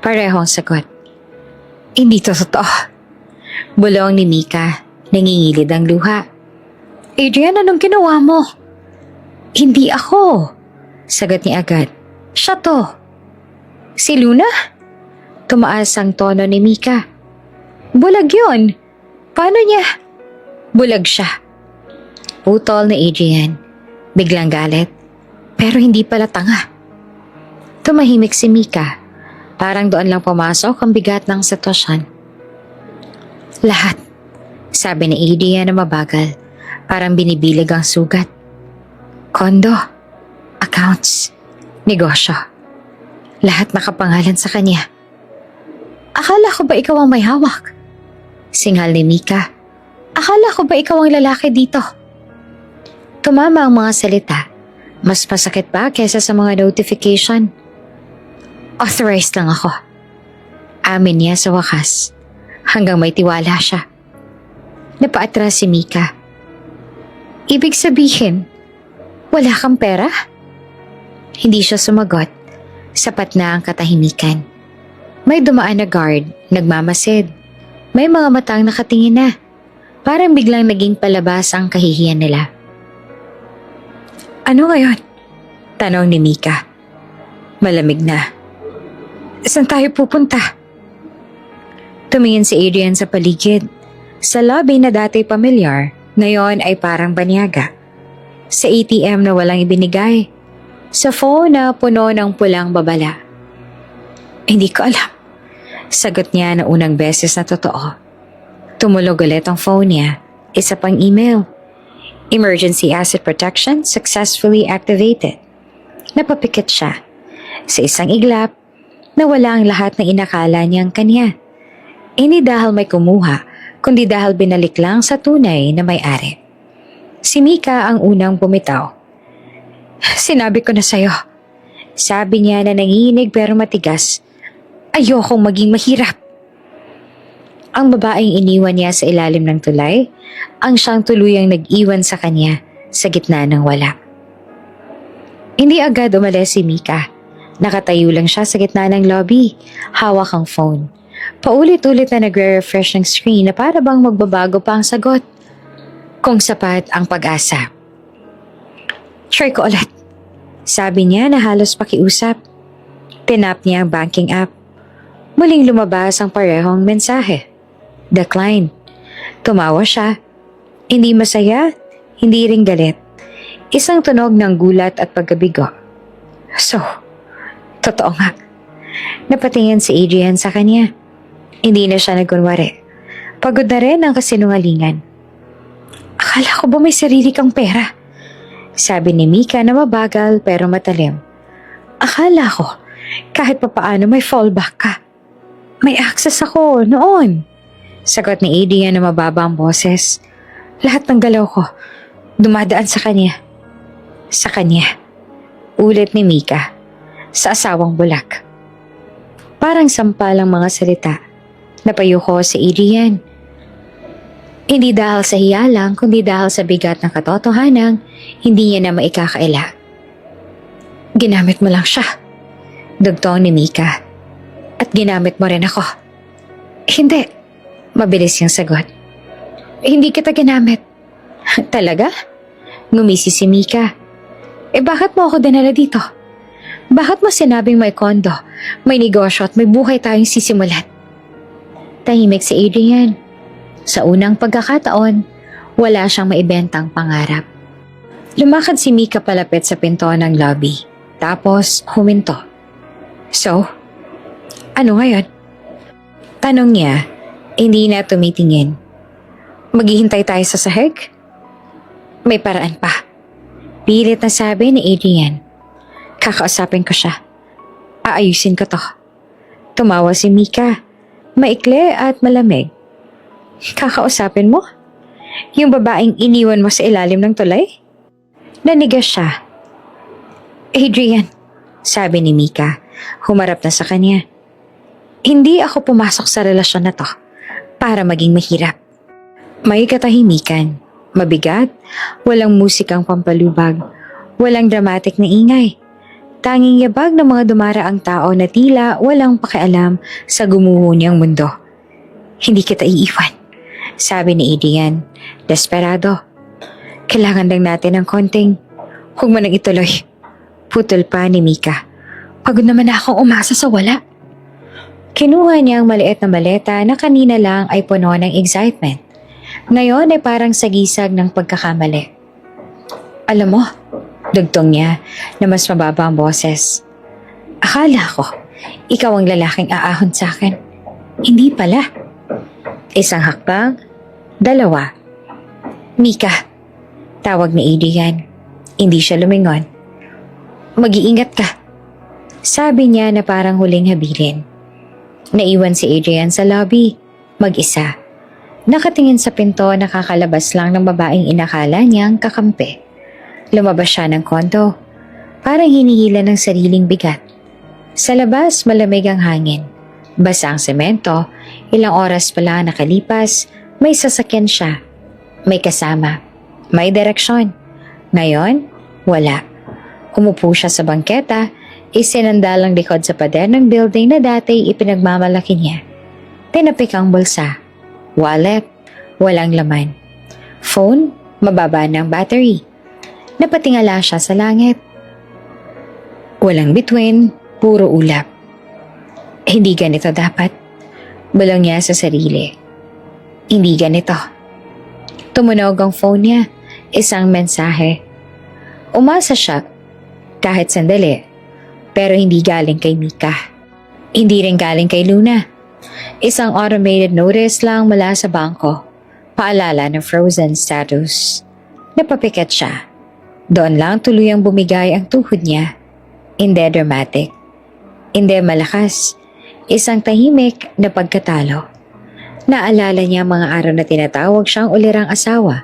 Parehong sagot. Hindi to totoo. Bulong ni Mika. Nangingilid ang luha. Adrian, anong ginawa mo? Hindi ako. Sagot niya agad. Siya to. Si Luna? Tumaas ang tono ni Mika. Bulag yun. Paano niya? Bulag siya. Putol ni Adrian. Biglang galit. Pero hindi pala tanga. Tumahimik si Mika. Parang doon lang pumasok ang bigat ng sitwasyon. Lahat. Sabi ni Adrian na mabagal. Parang binibilig ang sugat. Kondo. Accounts. Negosyo. Lahat nakapangalan sa kanya. Akala ko ba ikaw ang may hawak? Singhal ni Mika. Akala ko ba ikaw ang lalaki dito? Tumama ang mga salita. Mas masakit pa kesa sa mga notification. Authorized lang ako. Amin niya sa wakas. Hanggang may tiwala siya. Napaatras si Mika. Ibig sabihin, wala kang pera? Hindi siya sumagot. Sapat na ang katahimikan. May dumaan na guard, nagmamasid. May mga matang nakatingin na. Parang biglang naging palabas ang kahihiyan nila. Ano ngayon? Tanong ni Mika. Malamig na. Saan tayo pupunta? Tumingin si Adrian sa paligid. Sa lobby na dati pamilyar, ngayon ay parang banyaga. Sa ATM na walang ibinigay. Sa phone na puno ng pulang babala. Hindi ko alam. Sagot niya na unang beses na totoo. Tumulog ulit ang phone niya. Isa pang email. Emergency Asset Protection successfully activated. Napapikit siya. Sa isang iglap, nawala ang lahat ng inakala niyang kanya. Hindi dahil may kumuha, kundi dahil binalik lang sa tunay na may-ari. Si Mika ang unang bumitaw. Sinabi ko na sa'yo. Sabi niya na nanginginig pero matigas. Ayokong maging mahirap. Ang babaeng iniwan niya sa ilalim ng tulay, ang siyang tuluyang nag-iwan sa kanya sa gitna ng wala. Hindi agad umalis si Mika. Nakatayo lang siya sa gitna ng lobby, hawak ang phone. Paulit-ulit na nagre-refresh ng screen na para bang magbabago pa ang sagot. Kung sapat ang pag-asa. Try ko ulit. Sabi niya na halos pakiusap. Tinap niya ang banking app. Muling lumabas ang parehong mensahe. Decline. Tumawa siya. Hindi masaya, hindi rin galit. Isang tunog ng gulat at pagkabigo. So, totoo nga. Napatingin si Adrian sa kanya. Hindi na siya nagkunwari. Pagod na rin ang kasinungalingan. Akala ko ba may sarili kang pera? Sabi ni Mika na mabagal pero matalim. Akala ko, kahit papaano may fallback ka. May access ako noon. Sagot ni Adrian na mababa ang boses. Lahat ng galaw ko, dumadaan sa kanya. Sa kanya. Ulit ni Mika. Sa asawang bulak. Parang sampal ang mga salita. Napayo ko si Adrian. Hindi dahil sa hiyalang, kundi dahil sa bigat ng katotohanan, hindi niya na maikakaila. Ginamit mo lang siya. Dugtong ni Mika. At ginamit mo rin ako. Hindi. Mabilis yung sagot. Hindi kita ginamit. Talaga? Ngumisi si Mika. Bakit mo ako dinala dito? Bakit mo sinabing may kondo, may negosyo at may buhay tayong sisimulan? Tahimik si Adrian. Sa unang pagkakataon, wala siyang maibentang pangarap. Lumakad si Mika palapit sa pinto ng lobby. Tapos huminto. So, ano ngayon? Tanong niya, hindi na tumitingin. Maghihintay tayo sa sahig? May paraan pa. Pilit na sabi ni Adrian. Kakausapin ko siya. Aayusin ko to. Tumawa si Mika. Maikli at malamig. Kakausapin mo? Yung babaeng iniwan mo sa ilalim ng tulay? Nanigas siya. Adrian, sabi ni Mika. Humarap na sa kanya. Hindi ako pumasok sa relasyon na to para maging mahirap. May katahimikan, mabigat, walang musikang pampalubag, walang dramatic na ingay. Tanging yabag ng mga dumaraang tao na tila walang pakialam sa gumuho niyang mundo. Hindi kita iiwan, sabi ni Adrian, desperado. Kailangan lang natin ng konting, huwag mo nang ituloy. Putol pa ni Mika. Pagod naman akong umasa sa wala. Kinuha niya ang maliit na maleta na kanina lang ay puno ng excitement. Ngayon ay parang sagisag ng pagkakamali. Alam mo, dugtong niya na mas mababa ang boses. Akala ko, ikaw ang lalaking aahon sa akin. Hindi pala. Isang hakbang, dalawa. Mika, tawag ni Adrian. Hindi siya lumingon. Mag-iingat ka. Sabi niya na parang huling habilin. Naiwan si Adrian sa lobby, mag-isa. Nakatingin sa pinto, nakakalabas lang ng babaeng inakala niyang kakampi. Lumabas siya ng kondo, parang hinihila ng sariling bigat. Sa labas, malamig ang hangin. Basa ang semento, ilang oras pa lang nakalipas, may sasakyan siya. May kasama, may direksyon. Ngayon, wala. Umupo siya sa bangketa, isinandalang likod sa pader ng building na dati ipinagmamalaki niya. Tinapik ang bulsa. Wallet, walang laman. Phone, mababa ng battery. Napatingala siya sa langit. Walang bituin, puro ulap. Hindi ganito dapat. Bulong niya sa sarili. Hindi ganito. Tumunog ang phone niya. Isang mensahe. Umasa siya kahit sandali. Pero hindi galing kay Mika. Hindi rin galing kay Luna. Isang automated notice lang mula sa bangko. Paalala ng frozen status. Napapikat siya. Doon lang tuluyang bumigay ang tuhod niya. Hindi dramatic. Hindi malakas. Isang tahimik na pagkatalo. Naalala niya mga araw na tinatawag siyang ulirang asawa.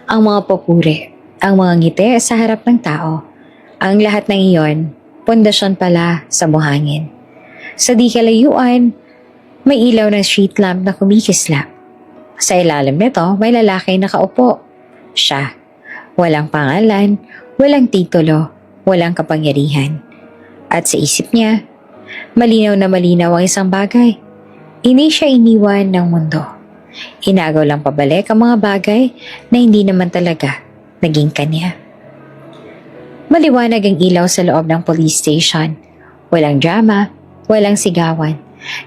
Ang mga papuri, ang mga ngiti sa harap ng tao. Ang lahat ng iyon, pundasyon pala sa buhangin. Sa di kalayuan, may ilaw ng street lamp na kumikislap. Sa ilalim nito, may lalaki nakaupo. Siya. Walang pangalan, walang titulo, walang kapangyarihan. At sa isip niya, malinaw na malinaw ang isang bagay. Hindi siya iniwan ng mundo. Inagaw lang pabalik ang mga bagay na hindi naman talaga naging kanya. Maliwanag ang ilaw sa loob ng police station. Walang drama, walang sigawan.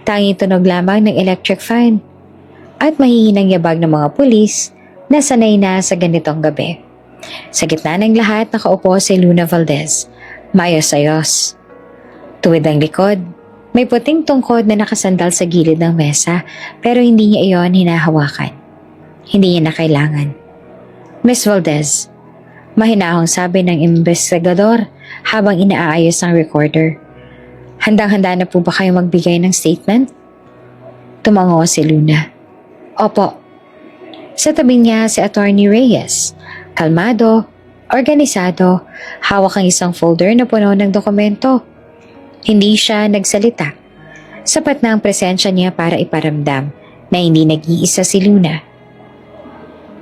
Tanging tunog lamang ng electric fan. At mahihinang yabag ng mga pulis na sanay na sa ganitong gabi. Sa gitna ng lahat nakaupo si Luna Valdez. Mayos-ayos. Tuwid ang likod. May puting tungkod na nakasandal sa gilid ng mesa pero hindi niya iyon hinahawakan. Hindi niya na kailangan. Miss Valdez, mahinahong sabi ng investigador habang inaayos ang recorder. Handang-handa na po ba kayo magbigay ng statement? Tumango si Luna. Opo. Sa tabi niya si Attorney Reyes. Kalmado, organisado, hawak ang isang folder na puno ng dokumento. Hindi siya nagsalita. Sapat na ang presensya niya para iparamdam na hindi nag-iisa si Luna.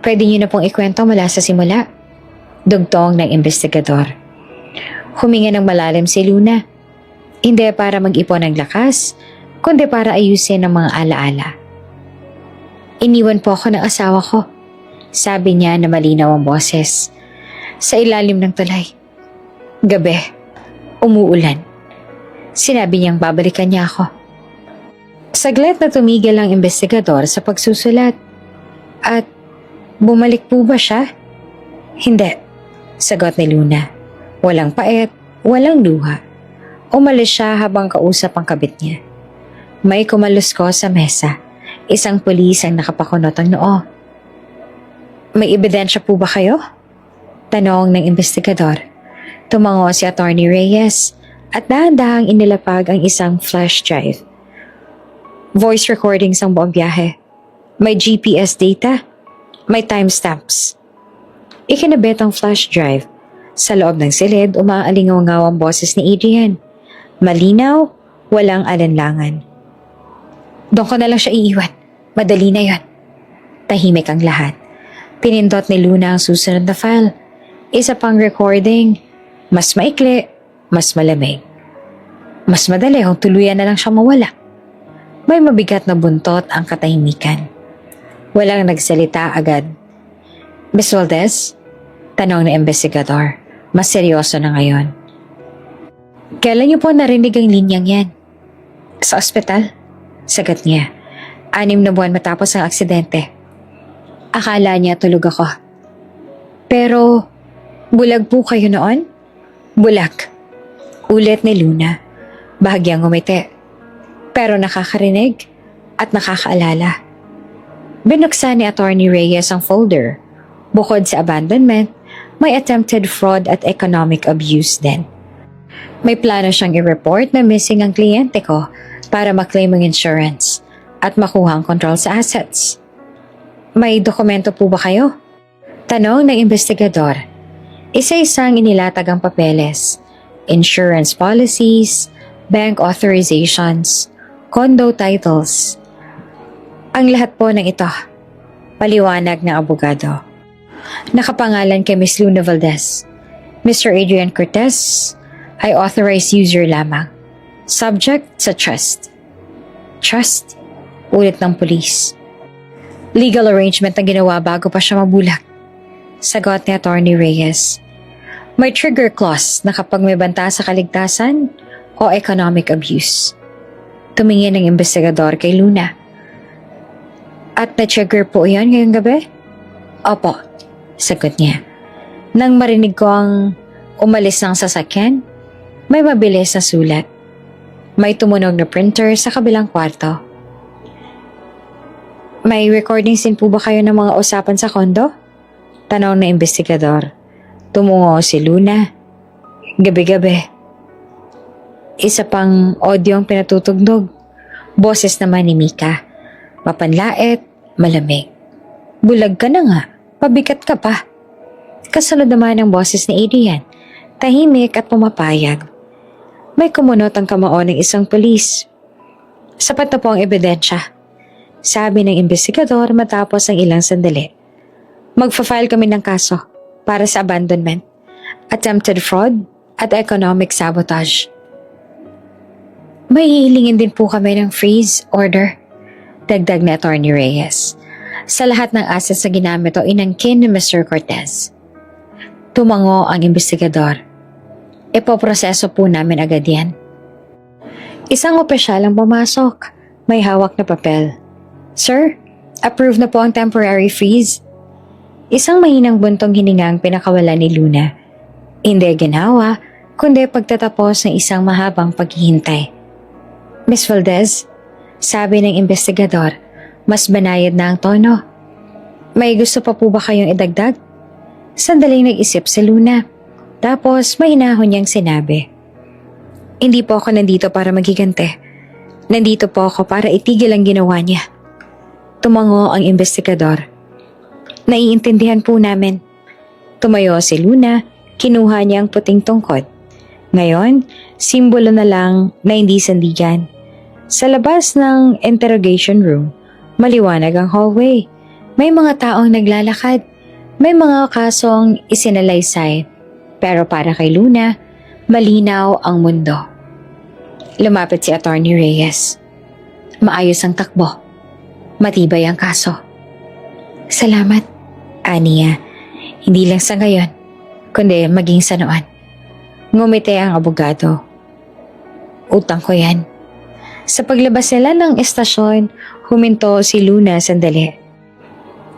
Pwede niyo na pong ikwento mula sa simula. Dugtong ng investigador. Huminga ng malalim si Luna. Hindi para mag-ipon ng lakas, kundi para ayusin ang mga alaala. Iniwan po ako ng asawa ko. Sabi niya na malinaw ang boses. Sa ilalim ng tulay. Gabi. Umuulan. Sinabi niyang babalikan niya ako. Saglit na tumigil ang investigador sa pagsusulat. At bumalik po ba siya? Hindi, sagot ni Luna. Walang paet, walang luha. Umalis siya habang kausap ang kabit niya. May kumalusko sa mesa. Isang pulis ang nakapakunot ang noo. May ebidensya po ba kayo? Tanong ng investigador. Tumango si Attorney Reyes at dahan-dahang inilapag ang isang flash drive. Voice recordings ang buong biyahe. May GPS data. May timestamps. Ikinabit ang flash drive. Sa loob ng silid, umaalingaw-ngaw ang boses ni Adrian. Malinaw, walang alinlangan. Doon ko na lang siya iiwan. Madali na yon. Tahimik ang lahat. Pinindot ni Luna ang susunod na file. Isa pang recording. Mas maikli, mas malamig. Mas madali kung tuluyan na lang siya mawala. May mabigat na buntot ang katahimikan. Walang nagsalita agad. Miss Valdez? Tanong ng investigador. Mas seryoso na ngayon. Kailan niyo po narinig ang linyang yan? Sa ospital? Sagot niya. 6 na buwan matapos ang aksidente. Akala niya tulog ako. Pero, bulag po kayo noon? Bulag. Ulit ni Luna. Bahagyang umiti. Pero nakakarinig at nakakaalala. Binuksan ni Attorney Reyes ang folder. Bukod sa abandonment, may attempted fraud at economic abuse din. May plano siyang i-report na missing ang kliyente ko para maklaim ang insurance at makuha ang control sa assets. May dokumento po ba kayo? Tanong ng investigador. Isa-isang inilatag ang papeles, insurance policies, bank authorizations, condo titles. Ang lahat po ng ito, paliwanag ng abogado. Nakapangalan kay Miss Luna Valdez. Mr. Adrian Cortez ay authorized user lamang. Subject sa trust. Trust? Ulit ng pulis. Legal arrangement na ginawa bago pa siya mabulag. Sagot ni Attorney Reyes. May trigger clause na kapag may banta sa kaligtasan o economic abuse. Tumingin ng investigador kay Luna. At na-trigger po yan ngayong gabi? Opo, sagot niya. Nang marinig ko ang umalis ng sasakyan, may mabilis na sulat. May tumunog na printer sa kabilang kwarto. May recording scene po ba kayo ng mga usapan sa kondo? Tanong na investigador. Tumungo si Luna. Gabi-gabi. Isa pang audio ang pinatutugnog. Boses naman ni Mika. Mapanlait, malamig. Bulag ka na nga. Pabigat ka pa. Kasunod naman ang boses ni Adrian. Tahimik at pumapayag. May kumunot ang kamao ng isang pulis. Sapat na po ang ebidensya. Sabi ng investigador matapos ang ilang sandali. Magfa-file kami ng kaso para sa abandonment, attempted fraud, at economic sabotage. May hihilingin din po kami ng freeze order, dagdag na Attorney Reyes. Sa lahat ng assets na ginamit o inangkin ni Mr. Cortez. Tumango ang investigador. Ipoproseso po namin agad yan. Isang opisyal ang pumasok. May hawak na papel. Sir, approve na po ang temporary freeze. Isang mahinang buntong hininga ang pinakawalan ni Luna. Hindi ginawa, kundi pagtatapos ng isang mahabang paghihintay. Miss Valdez, sabi ng investigador, mas banayad na ang tono. May gusto pa po ba kayong idagdag? Sandaling nag-isip si Luna. Tapos may hinahon niyang sinabi. Hindi po ako nandito para maghigante. Nandito po ako para itigil ang ginawa niya. Tumango ang investigador. Naiintindihan po namin. Tumayo si Luna, kinuha niya ang puting tungkod. Ngayon, simbolo na lang na hindi sandigan. Sa labas ng interrogation room, maliwanag ang hallway. May mga taong naglalakad. May mga kasong isinalaysay. Pero para kay Luna, malinaw ang mundo. Lumapit si Attorney Reyes. Maayos ang takbo. Matibay ang kaso. Salamat, aniya. Hindi lang sa ngayon, kundi maging sa noon. Ngumiti ang abogado. Utang ko yan. Sa paglabas nila ng estasyon, huminto si Luna sandali.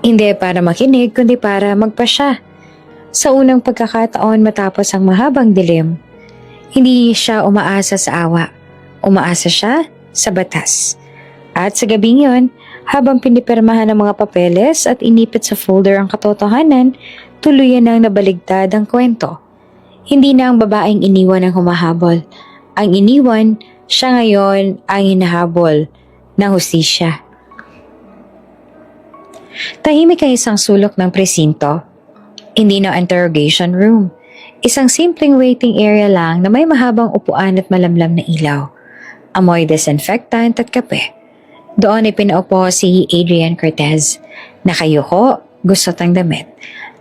Hindi para makinig, kundi para magpasya. Sa unang pagkakataon matapos ang mahabang dilim, hindi siya umaasa sa awa. Umaasa siya sa batas. At sa gabing yon, habang pinipirmahan ng mga papeles at inipit sa folder ang katotohanan, tuluyan nang nabaligtad ang kwento. Hindi na ang babaeng iniwan ang humahabol. Ang iniwan, siya ngayon ang hinahabol ng hustisya. Tahimik ang isang sulok ng presinto. Hindi na interrogation room. Isang simpleng waiting area lang na may mahabang upuan at malamlam na ilaw. Amoy disinfectant at kape. Doon ay pinaupo si Adrian Cortez. Nakayuko, gusot ang damit.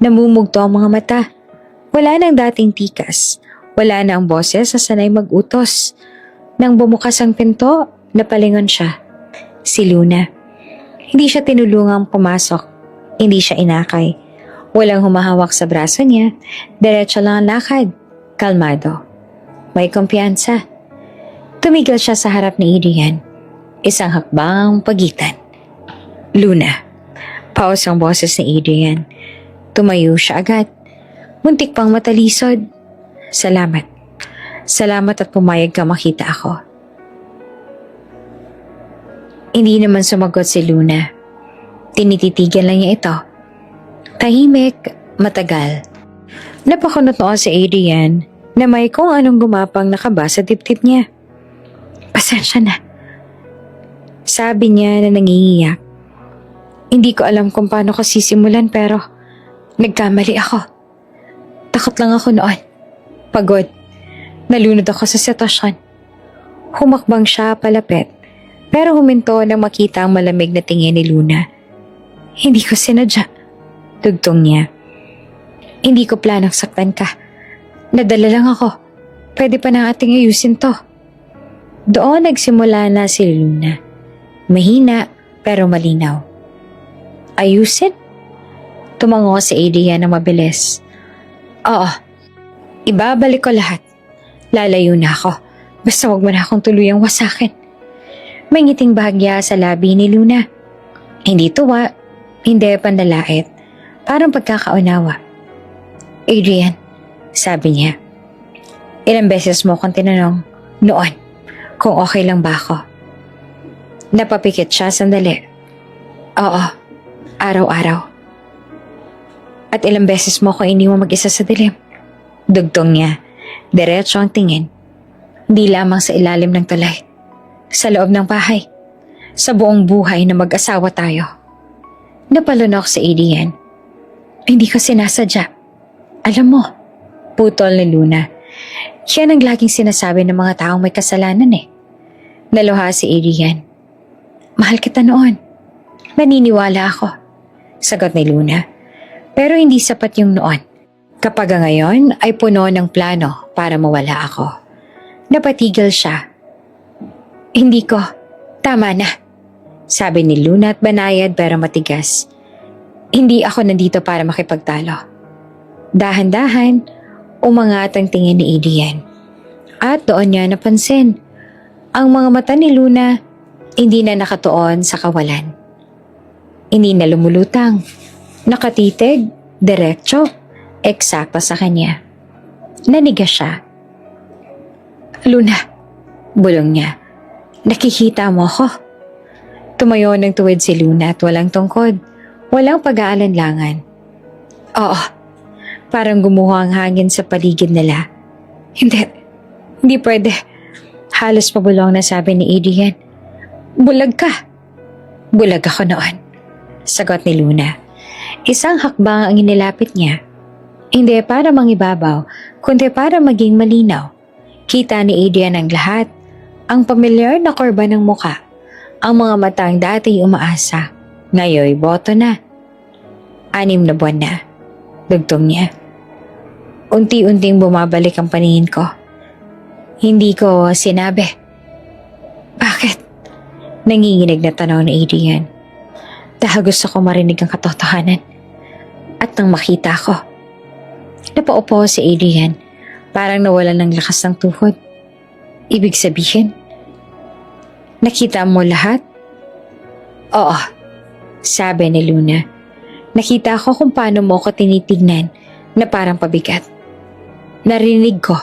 Namumugto ang mga mata. Wala nang dating tikas. Wala na ang boses sa sanay mag-utos. Nang bumukas ang pinto, napalingon siya. Si Luna. Hindi siya tinulungang pumasok. Hindi siya inakay. Walang humahawak sa braso niya. Diretso lang ang lakad. Kalmado. May kumpiyansa. Tumigil siya sa harap ni Adrian. Isang hakbang pagitan. Luna. Pause ang boses ni Adrian. Tumayo siya agad. Muntik pang matalisod. Salamat. Salamat at pumayag ka makita ako. Hindi naman sumagot si Luna. Tinititigan lang niya ito. Tahimik, matagal. Napakunot noon si Adrian na may kung anong gumapang nakaba sa dibdib niya. Pasensya na. Sabi niya na nangingiyak. Hindi ko alam kung paano ko sisimulan pero nagkamali ako. Takot lang ako noon. Pagod. Nalunod ako sa sitwasyon. Humakbang siya palapit pero huminto nang makita ang malamig na tingin ni Luna. Hindi ko sinadya. Tugtong niya. Hindi ko planong saktan ka. Nadala lang ako. Pwede pa na ating ayusin to. Doon nagsimula na si Luna. Mahina pero malinaw. Ayusin? Tumango si Adrian na mabilis. Oo. Ibabalik ko lahat. Lalayo na ako. Basta wag mo na akong tuluyang wasakin. May ngiting bahagya sa labi ni Luna. Hindi tuwa, hindi pandalait. Parang pagkakaunawa. Adrian, sabi niya. Ilang beses mo akong tinanong noon kung okay lang ba ako. Napapikit siya sandali. Oo, araw-araw. At ilang beses mo ako iniwang mag-isa sa dilim. Dugtong niya, diretso ang tingin. Hindi lamang sa ilalim ng tulay. Sa loob ng bahay. Sa buong buhay na mag-asawa tayo. Napalunok si Adrian. Hindi ko sinasadya. Alam mo, putol ni Luna. Yan ang laging sinasabi ng mga taong may kasalanan eh. Naluha si Adrian. Mahal kita noon. Naniniwala ako. Sagot ni Luna. Pero hindi sapat yung noon. Kapag ngayon ay puno ng plano para mawala ako. Napatigil siya. Hindi ko. Tama na. Sabi ni Luna at banayad pero matigas. Hindi ako nandito para makipagtalo. Dahan-dahan, umangat ang tingin ni Adrian. At doon niya napansin. Ang mga mata ni Luna hindi na nakatuon sa kawalan. Hindi na lumulutang. Nakatitig, diretso, eksakto sa kanya. Nanigas siya. Luna, bulong niya. Nakikita mo ako. Tumayo ng tuwid si Luna at walang tungkod. Walang pag-aalanlangan. Oo, parang gumuho ang hangin sa paligid nila. Hindi pwede. Halos pabulong na sabi ni Adrian. Bulag ka. Bulag ako noon. Sagot ni Luna. Isang hakbang ang inilapit niya. Hindi para mangibabaw, kundi para maging malinaw. Kita ni Adrian ang lahat. Ang pamilyar na korba ng muka. Ang mga matang dati umaasa. Ngayoy boto na. 6 na buwan na. Dugtong niya. Unti-unting bumabalik ang paningin ko. Hindi ko sinabi. Bakit? Nanginginig na tanong ni Adrian. Dahil gusto ko marinig ang katotohanan. At nang makita ko. Napaupo si Adrian. Parang nawalan ng lakas ng tuhod. Ibig sabihin, nakita mo lahat? Oo, sabi ni Luna. Nakita ko kung paano mo ko tinitignan na parang pabigat. Narinig ko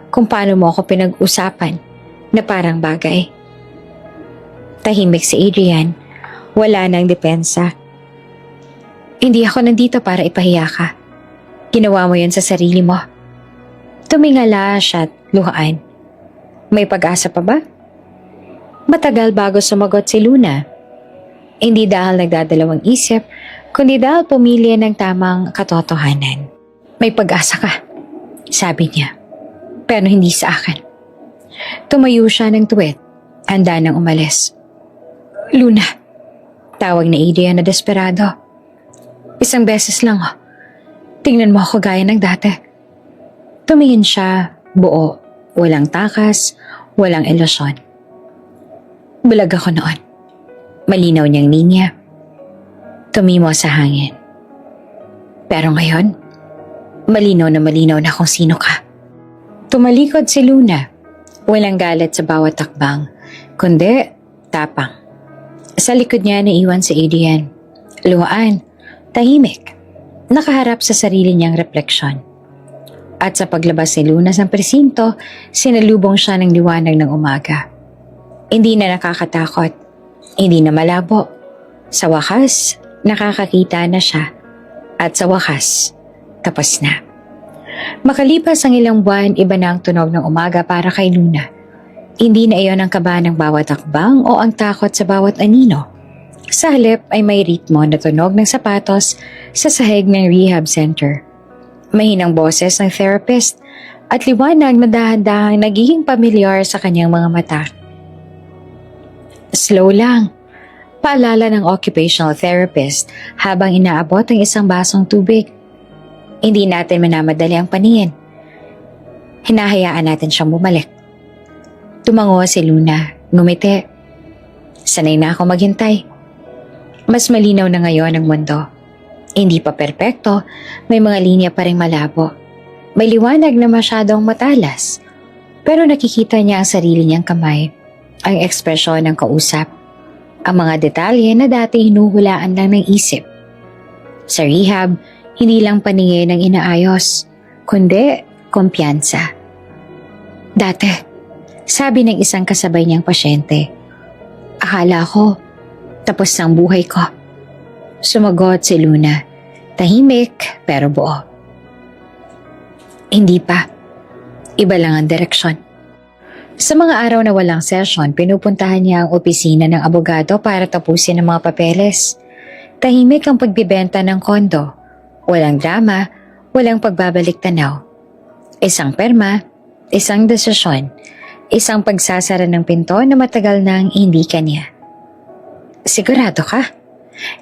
kung paano mo ako pinag-usapan na parang bagay. Tahimik si Adrian. Wala nang depensa. Hindi ako nandito para ipahiya ka. Ginawa mo yan sa sarili mo. Tumingala siya at luhaan. May pag-asa pa ba? Matagal bago sumagot si Luna. Hindi dahil nagdadalawang isip, kundi dahil pumili ng tamang katotohanan. May pag-asa ka, sabi niya. Pero hindi sa akin. Tumayo siya ng tuwid, handa nang umalis. Luna, tawag ni Adrian na desperado. Isang beses lang oh. Tingnan mo ako gaya ng dati. Tumingin siya, buo, walang takas, walang ilusyon. Bulag ako noon. Malinaw niyang linya. Tumimo sa hangin. Pero ngayon, malinaw na kung sino ka. Tumalikod si Luna. Walang galit sa bawat takbang, kundi tapang. Sa likod niya naiwan si Adrian. Luhaan, tahimik, nakaharap sa sarili niyang refleksyon. At sa paglabas ni Luna sa presinto, sinalubong siya ng liwanag ng umaga. Hindi na nakakatakot, hindi na malabo. Sa wakas, nakakakita na siya. At sa wakas, tapos na. Makalipas ang ilang buwan, iba na ang tunog ng umaga para kay Luna. Hindi na iyon ang kaba ng bawat akbang o ang takot sa bawat anino. Sa halip ay may ritmo na tunog ng sapatos sa sahig ng rehab center. Mahinang boses ng therapist at liwanag na dahan-dahang nagiging pamilyar sa kanyang mga mata. Slow lang. Paalala ng occupational therapist habang inaabot ang isang basong tubig. Hindi natin minamadali ang paningin. Hinahayaan natin siyang bumalik. Tumango si Luna, ngumiti. Sanay na ako maghintay. Mas malinaw na ngayon ang mundo. Hindi pa perpekto, may mga linya pa ring malabo. May liwanag na masyadong matalas. Pero nakikita niya ang sarili niyang kamay, ang ekspresyon ng kausap, ang mga detalye na dati hinuhulaan lang ng isip. Sa rehab, hindi lang paningin ang inaayos, kundi kumpiyansa. Dati, sabi ng isang kasabay niyang pasyente, akala ko, tapos ang buhay ko. Sumagot si Luna, tahimik pero buo. Hindi pa. Iba lang ang direksyon. Sa mga araw na walang session, pinupuntahan niya ang opisina ng abogado para tapusin ang mga papeles. Tahimik ang pagbibenta ng kondo. Walang drama, walang pagbabalik tanaw. Isang perma, isang desisyon, isang pagsasara ng pinto na matagal nang hindi kanya. Sigurado ka?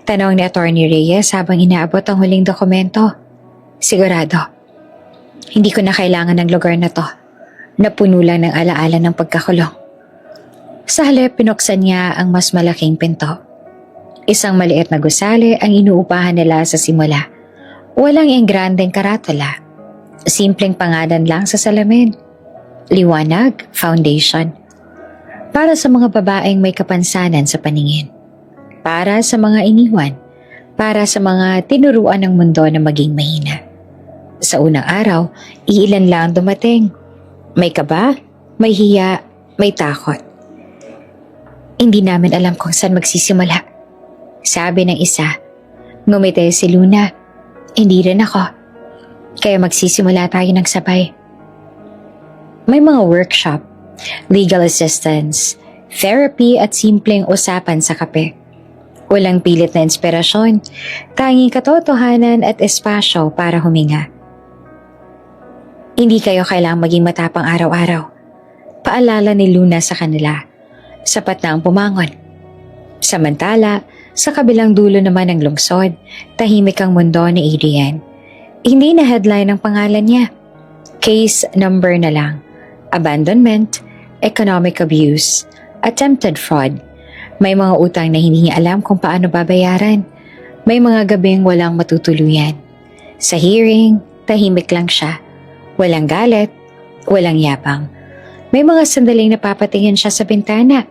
Tanong ni Attorney Reyes habang inaabot ang huling dokumento. Sigurado. Hindi ko na kailangan ng lugar na to. Napuno lang ng alaala ng pagkakulong. Sa halip, pinuksan niya ang mas malaking pinto. Isang maliit na gusali ang inuupahan nila sa simula. Walang engrandeng karatula. Simpleng pangalan lang sa salamin. Liwanag, foundation. Para sa mga babaeng may kapansanan sa paningin. Para sa mga iniwan. Para sa mga tinuruan ng mundo na maging mahina. Sa unang araw, iilan lang dumating. May kaba, may hiya, may takot. Hindi namin alam kung saan magsisimula. Sabi ng isa. Ngumiti si Luna. Hindi rin ako. Kaya magsisimula tayo ng sabay. May mga workshop, legal assistance, therapy at simpleng usapan sa kape. Walang pilit na inspirasyon, tanging katotohanan at espasyo para huminga. Hindi kayo kailangang maging matapang araw-araw. Paalala ni Luna sa kanila. Sapat na ang pumangon. Samantala, sa kabilang dulo naman ng lungsod, tahimik ang mundo ni Adrian. Hindi na headline ang pangalan niya. Case number na lang. Abandonment, economic abuse, attempted fraud. May mga utang na hindi niya alam kung paano babayaran. May mga gabing walang matutuluyan. Sa hearing, tahimik lang siya. Walang galit, walang yapang. May mga sandaling napapatingin siya sa bintana.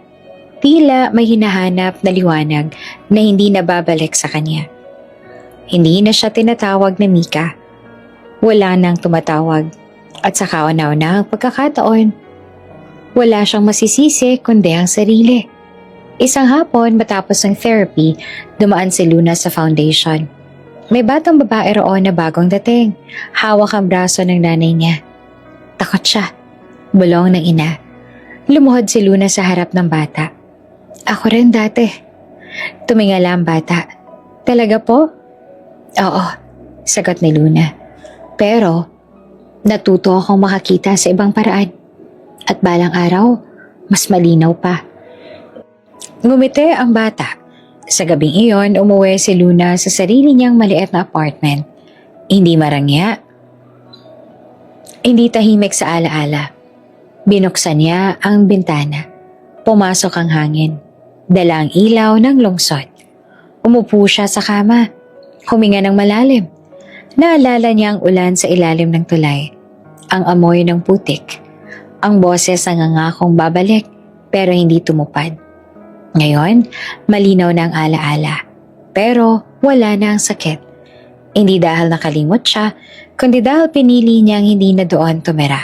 Tila may hinahanap na liwanag na hindi nababalik sa kanya. Hindi na siya tinatawag na Mika. Wala nang tumatawag. At sa kauna-una ang pagkakataon, wala siyang masisisi kundi ang sarili. Isang hapon matapos ang therapy, dumaan si Luna sa foundation. May batang babae roon na bagong dating. Hawak ang braso ng nanay niya. Takot siya. Bulong ng ina. Lumuhod si Luna sa harap ng bata. Ako rin dati. Tumingala ang bata. Talaga po? Oo, sagot ni Luna. Pero, natuto akong makakita sa ibang paraan. At balang araw, mas malinaw pa. Ngumiti ang bata. Sa gabing iyon, umuwi si Luna sa sarili niyang maliit na apartment. Hindi marangya. Hindi tahimik sa alaala. Binuksan niya ang bintana. Pumasok ang hangin. Dala ang ilaw ng lungsod. Umupo siya sa kama. Huminga ng malalim. Naalala niya ang ulan sa ilalim ng tulay. Ang amoy ng putik. Ang boses ang nangangakong babalik pero hindi tumupad. Ngayon, malinaw na ang alaala. Pero wala na ang sakit. Hindi dahil nakalimot siya, kundi dahil pinili niyang hindi na doon tumira.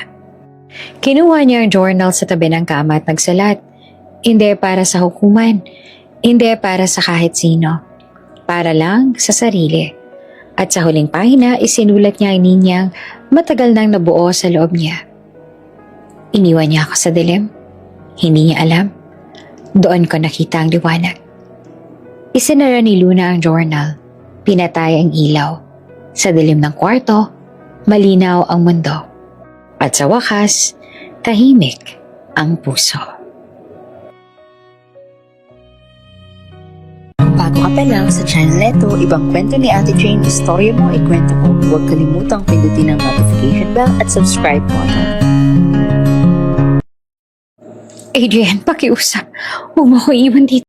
Kinuha niya ang journal sa tabi ng kama at nagsalat. Hindi para sa hukuman. Hindi para sa kahit sino. Para lang sa sarili. At sa huling pahina, isinulat niya ang ninyang matagal nang nabuo sa loob niya. Iniwan niya ako sa dilim. Hindi niya alam. Doon ko nakita ang liwanag. Isinara ni Luna ang journal. Pinatay ang ilaw. Sa dilim ng kwarto, malinaw ang mundo. At sa wakas, tahimik ang puso. Bago ka pa lang sa channel neto, ibang kwento ni Ate Jane, istorya mo, ikwento ko. Huwag kalimutang pindutin ang notification bell at subscribe button. Adrian, pakiusap. Huwag mo ko iwan dito.